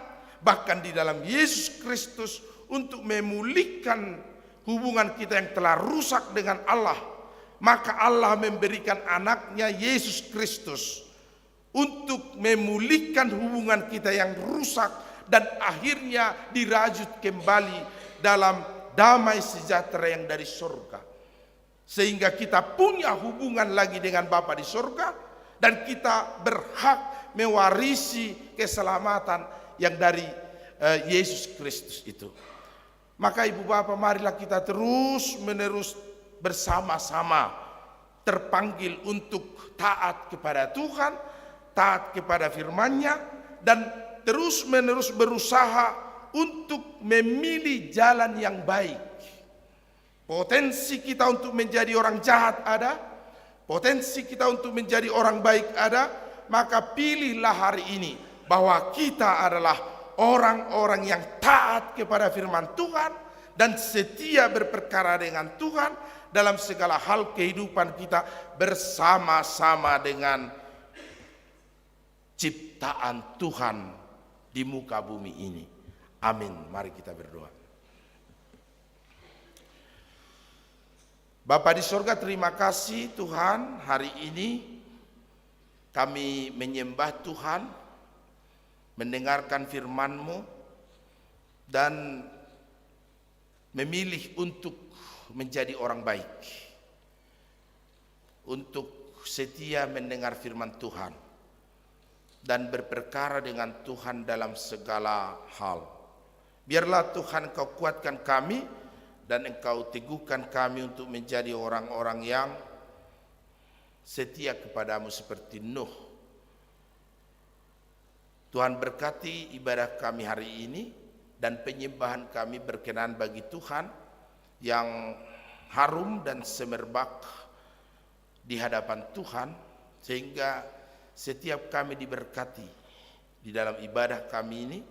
bahkan di dalam Yesus Kristus untuk memulihkan hubungan kita yang telah rusak dengan Allah. Maka Allah memberikan anaknya Yesus Kristus untuk memulihkan hubungan kita yang rusak dan akhirnya dirajut kembali dalam damai sejahtera yang dari surga. Sehingga kita punya hubungan lagi dengan Bapa di surga dan kita berhak mewarisi keselamatan yang dari Yesus Kristus itu. Maka ibu bapak, marilah kita terus menerus bersama-sama terpanggil untuk taat kepada Tuhan, taat kepada firman-Nya, dan terus menerus berusaha untuk memilih jalan yang baik. Potensi kita untuk menjadi orang jahat ada, potensi kita untuk menjadi orang baik ada, maka pilihlah hari ini bahwa kita adalah orang-orang yang taat kepada firman Tuhan dan setia berperkara dengan Tuhan dalam segala hal kehidupan kita bersama-sama dengan ciptaan Tuhan di muka bumi ini. Amin. Mari kita berdoa. Bapa di sorga, terima kasih Tuhan, hari ini kami menyembah Tuhan, mendengarkan firman-Mu, dan memilih untuk menjadi orang baik, untuk setia mendengar firman Tuhan, dan berperkara dengan Tuhan dalam segala hal. Biarlah Tuhan Kau kuatkan kami, dan Engkau teguhkan kami untuk menjadi orang-orang yang setia kepadamu seperti Nuh. Tuhan berkati ibadah kami hari ini dan penyembahan kami berkenan bagi Tuhan yang harum dan semerbak di hadapan Tuhan, sehingga setiap kami diberkati di dalam ibadah kami ini.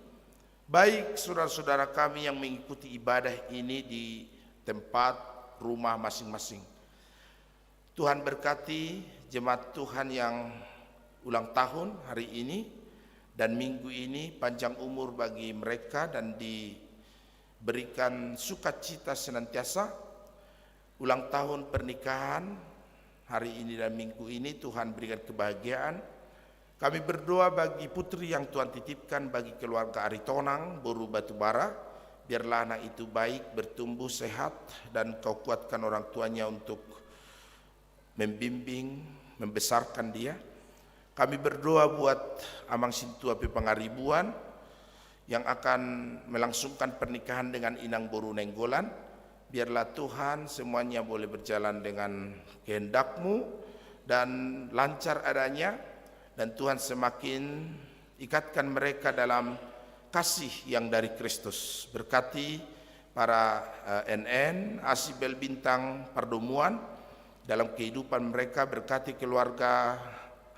Baik saudara-saudara kami yang mengikuti ibadah ini di tempat rumah masing-masing. Tuhan berkati jemaat Tuhan yang ulang tahun hari ini dan minggu ini, panjang umur bagi mereka dan diberikan sukacita senantiasa. Ulang tahun pernikahan hari ini dan minggu ini Tuhan berikan kebahagiaan. Kami berdoa bagi putri yang Tuhan titipkan bagi keluarga Aritonang, Boru Batubara. Biarlah anak itu baik, bertumbuh sehat, dan Kau kuatkan orang tuanya untuk membimbing, membesarkan dia. Kami berdoa buat Amang Sintua Pepangaribuan yang akan melangsungkan pernikahan dengan Inang Boru Nenggolan. Biarlah Tuhan semuanya boleh berjalan dengan kehendak-Mu dan lancar adanya. Dan Tuhan semakin ikatkan mereka dalam kasih yang dari Kristus. Berkati para NN, Asibel Bintang Pardomuan, dalam kehidupan mereka. Berkati keluarga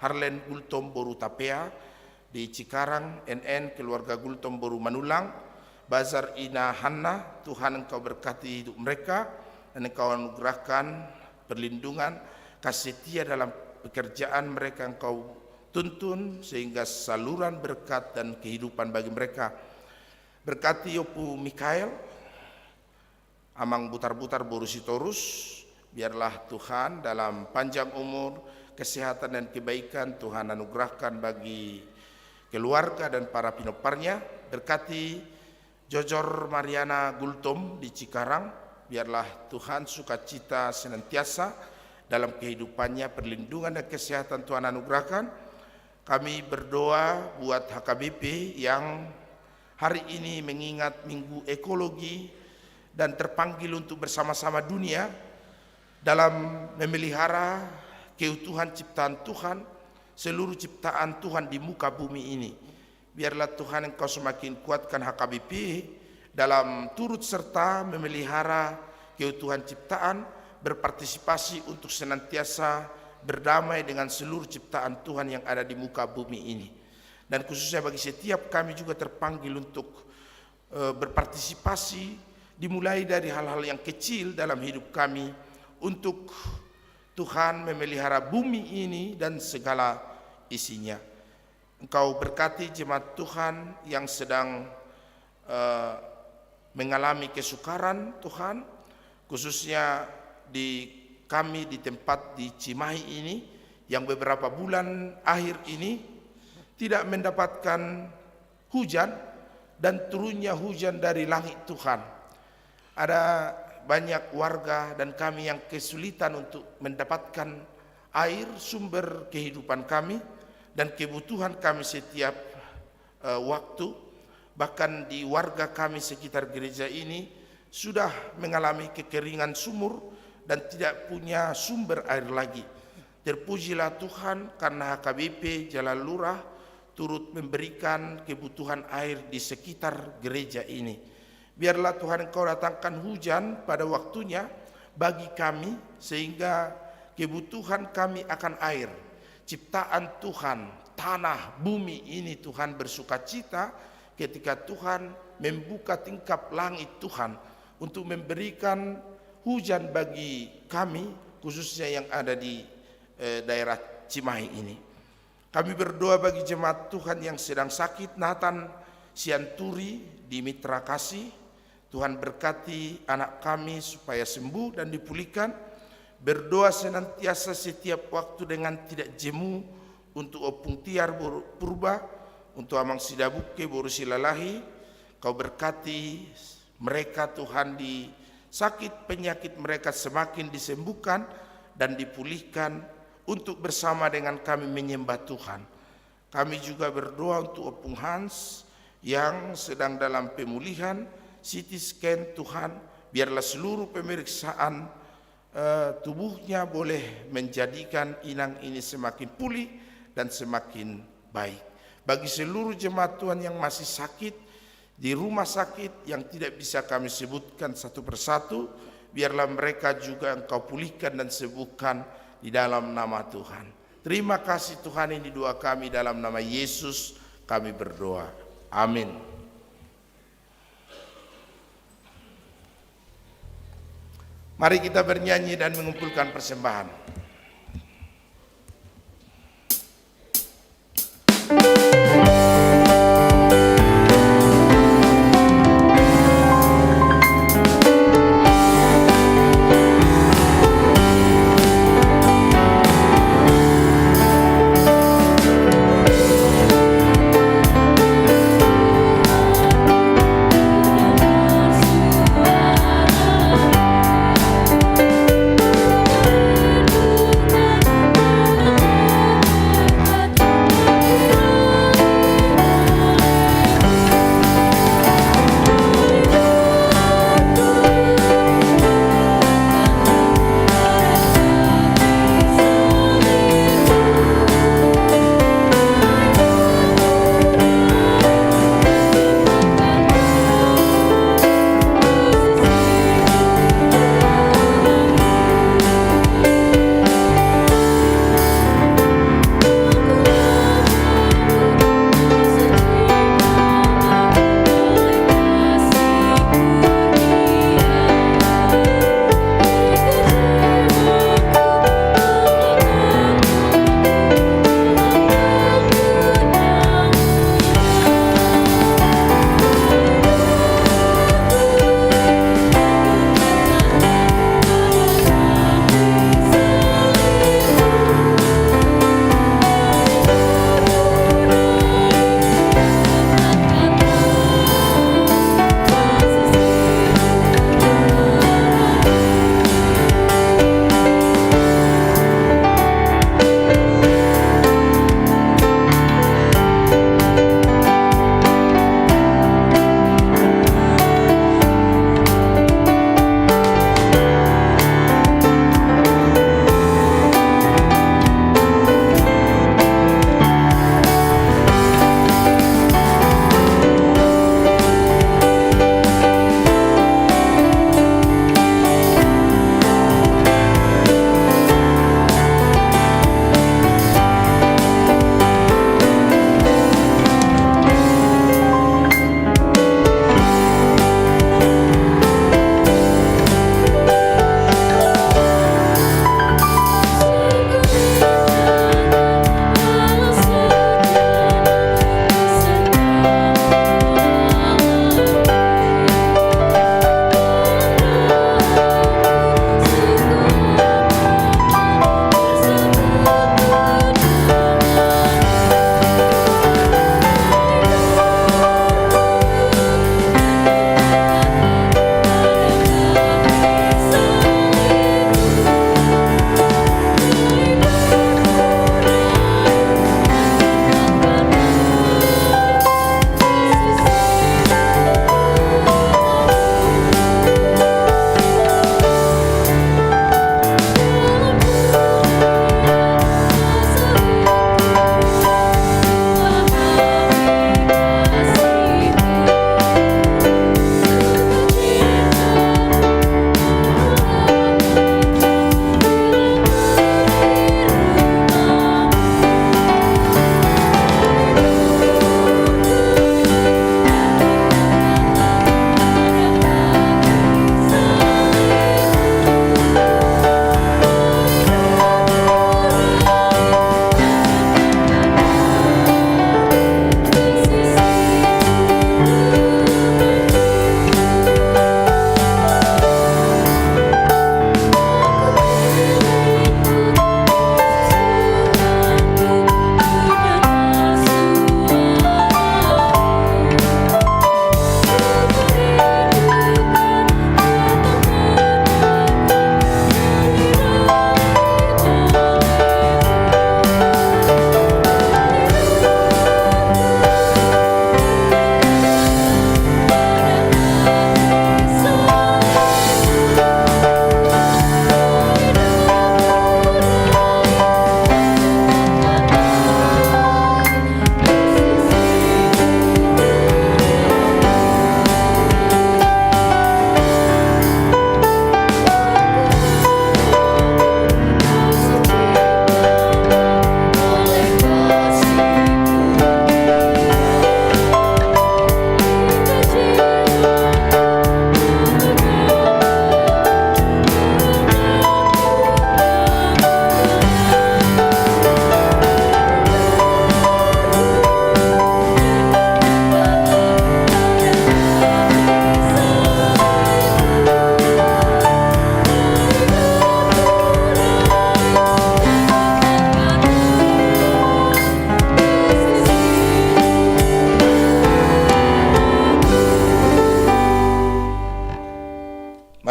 Harlen Gultom Boru Tapea di Cikarang, NN, keluarga Gultom Boru Manulang, Bazar Ina Hanna, Tuhan Engkau berkati hidup mereka dan Engkau anugerahkan perlindungan, kasih setia dalam pekerjaan mereka. Engkau tuntun sehingga saluran berkat dan kehidupan bagi mereka. Berkati Yopu Mikael, Amang Butar-Butar Boru Sitorus, biarlah Tuhan dalam panjang umur, kesehatan dan kebaikan Tuhan anugerahkan bagi keluarga dan para pinoparnya. Berkati Jojor Mariana Gultom di Cikarang, biarlah Tuhan sukacita senantiasa dalam kehidupannya, perlindungan dan kesehatan Tuhan anugerahkan. Kami berdoa buat HKBP yang hari ini mengingat Minggu Ekologi dan terpanggil untuk bersama-sama dunia dalam memelihara keutuhan ciptaan Tuhan, seluruh ciptaan Tuhan di muka bumi ini. Biarlah Tuhan Engkau semakin kuatkan HKBP dalam turut serta memelihara keutuhan ciptaan, berpartisipasi untuk senantiasa berdamai dengan seluruh ciptaan Tuhan yang ada di muka bumi ini. Dan khususnya bagi setiap kami juga terpanggil untuk berpartisipasi, dimulai dari hal-hal yang kecil dalam hidup kami, untuk Tuhan memelihara bumi ini dan segala isinya. Engkau berkati jemaat Tuhan yang sedang mengalami kesukaran Tuhan, khususnya di kami di tempat di Cimahi ini yang beberapa bulan akhir ini tidak mendapatkan hujan dan turunnya hujan dari langit Tuhan. Ada banyak warga dan kami yang kesulitan untuk mendapatkan air, sumber kehidupan kami dan kebutuhan kami setiap waktu. Bahkan di warga kami sekitar gereja ini sudah mengalami kekeringan sumur dan tidak punya sumber air lagi. Terpujilah Tuhan karena HKBP Jalan Lurah turut memberikan kebutuhan air di sekitar gereja ini. Biarlah Tuhan Engkau datangkan hujan pada waktunya bagi kami, sehingga kebutuhan kami akan air, ciptaan Tuhan, tanah, bumi ini Tuhan bersukacita ketika Tuhan membuka tingkap langit Tuhan untuk memberikan hujan bagi kami, khususnya yang ada di daerah Cimahi ini. Kami berdoa bagi jemaat Tuhan yang sedang sakit, Nathan Sianturi di Mitra Kasih. Tuhan berkati anak kami supaya sembuh dan dipulihkan. Berdoa senantiasa setiap waktu dengan tidak jemu untuk Opung Tiar Purba, untuk Amang Sidabuke Boru Silalahi. Kau berkati mereka Tuhan, di sakit penyakit mereka semakin disembuhkan dan dipulihkan, untuk bersama dengan kami menyembah Tuhan. Kami juga berdoa untuk Opung Hans yang sedang dalam pemulihan, CT scan Tuhan, biarlah seluruh pemeriksaan tubuhnya boleh menjadikan inang ini semakin pulih dan semakin baik. Bagi seluruh jemaat Tuhan yang masih sakit di rumah sakit yang tidak bisa kami sebutkan satu persatu, biarlah mereka juga Engkau pulihkan dan sembuhkan di dalam nama Tuhan. Terima kasih Tuhan, ini doa kami dalam nama Yesus kami berdoa. Amin. Mari kita bernyanyi dan mengumpulkan persembahan.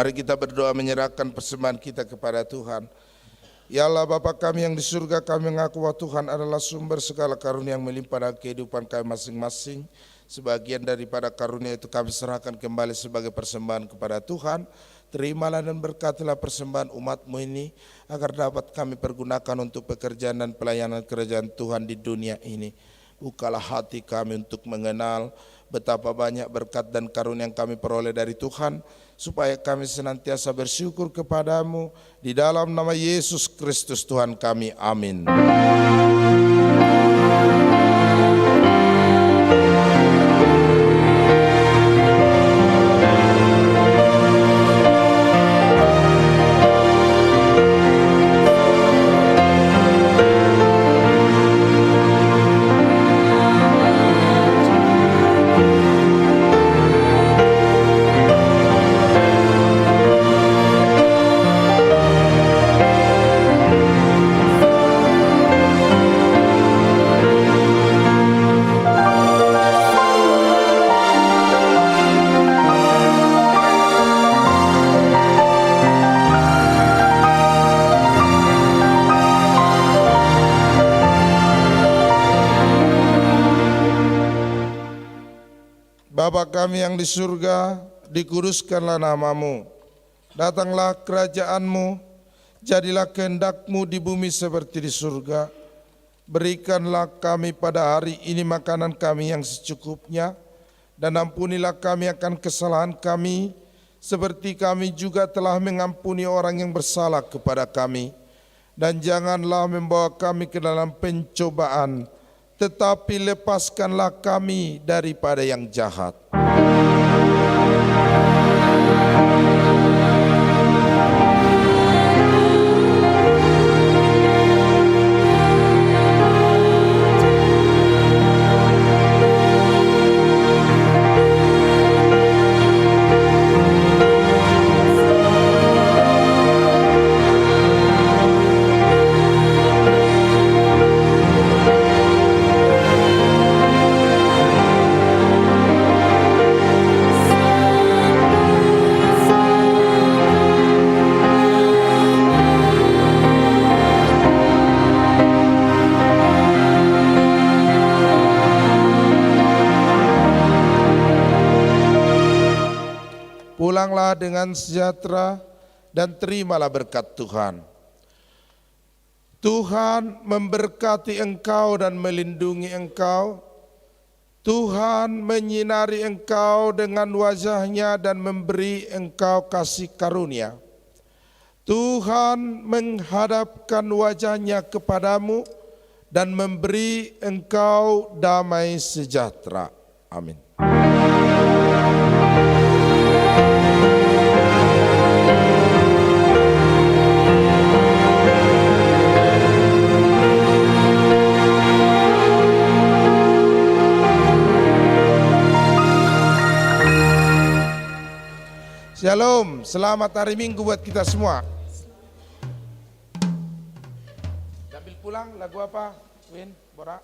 Mari kita berdoa menyerahkan persembahan kita kepada Tuhan. Ya Allah Bapa kami yang di surga, kami mengaku bahwa Tuhan adalah sumber segala karunia yang melimpah dalam kehidupan kami masing-masing. Sebagian daripada karunia itu kami serahkan kembali sebagai persembahan kepada Tuhan. Terimalah dan berkatilah persembahan umat-Mu ini, agar dapat kami pergunakan untuk pekerjaan dan pelayanan kerajaan Tuhan di dunia ini. Bukalah hati kami untuk mengenal betapa banyak berkat dan karunia yang kami peroleh dari Tuhan, supaya kami senantiasa bersyukur kepadamu. Di dalam nama Yesus Kristus Tuhan kami, amin. Bapa kami yang di surga, dikuduskanlah nama-Mu. Datanglah kerajaan-Mu, jadilah kehendak-Mu di bumi seperti di surga. Berikanlah kami pada hari ini makanan kami yang secukupnya, dan ampunilah kami akan kesalahan kami, seperti kami juga telah mengampuni orang yang bersalah kepada kami. Dan janganlah membawa kami ke dalam pencobaan, tetapi lepaskanlah kami daripada yang jahat. Pulanglah dengan sejahtera dan terimalah berkat Tuhan. Tuhan memberkati engkau dan melindungi engkau. Tuhan menyinari engkau dengan wajah-Nya dan memberi engkau kasih karunia. Tuhan menghadapkan wajah-Nya kepadamu dan memberi engkau damai sejahtera. Amin. Shalom, selamat hari Minggu buat kita semua. Ambil pulang lagu apa, Win, Bora?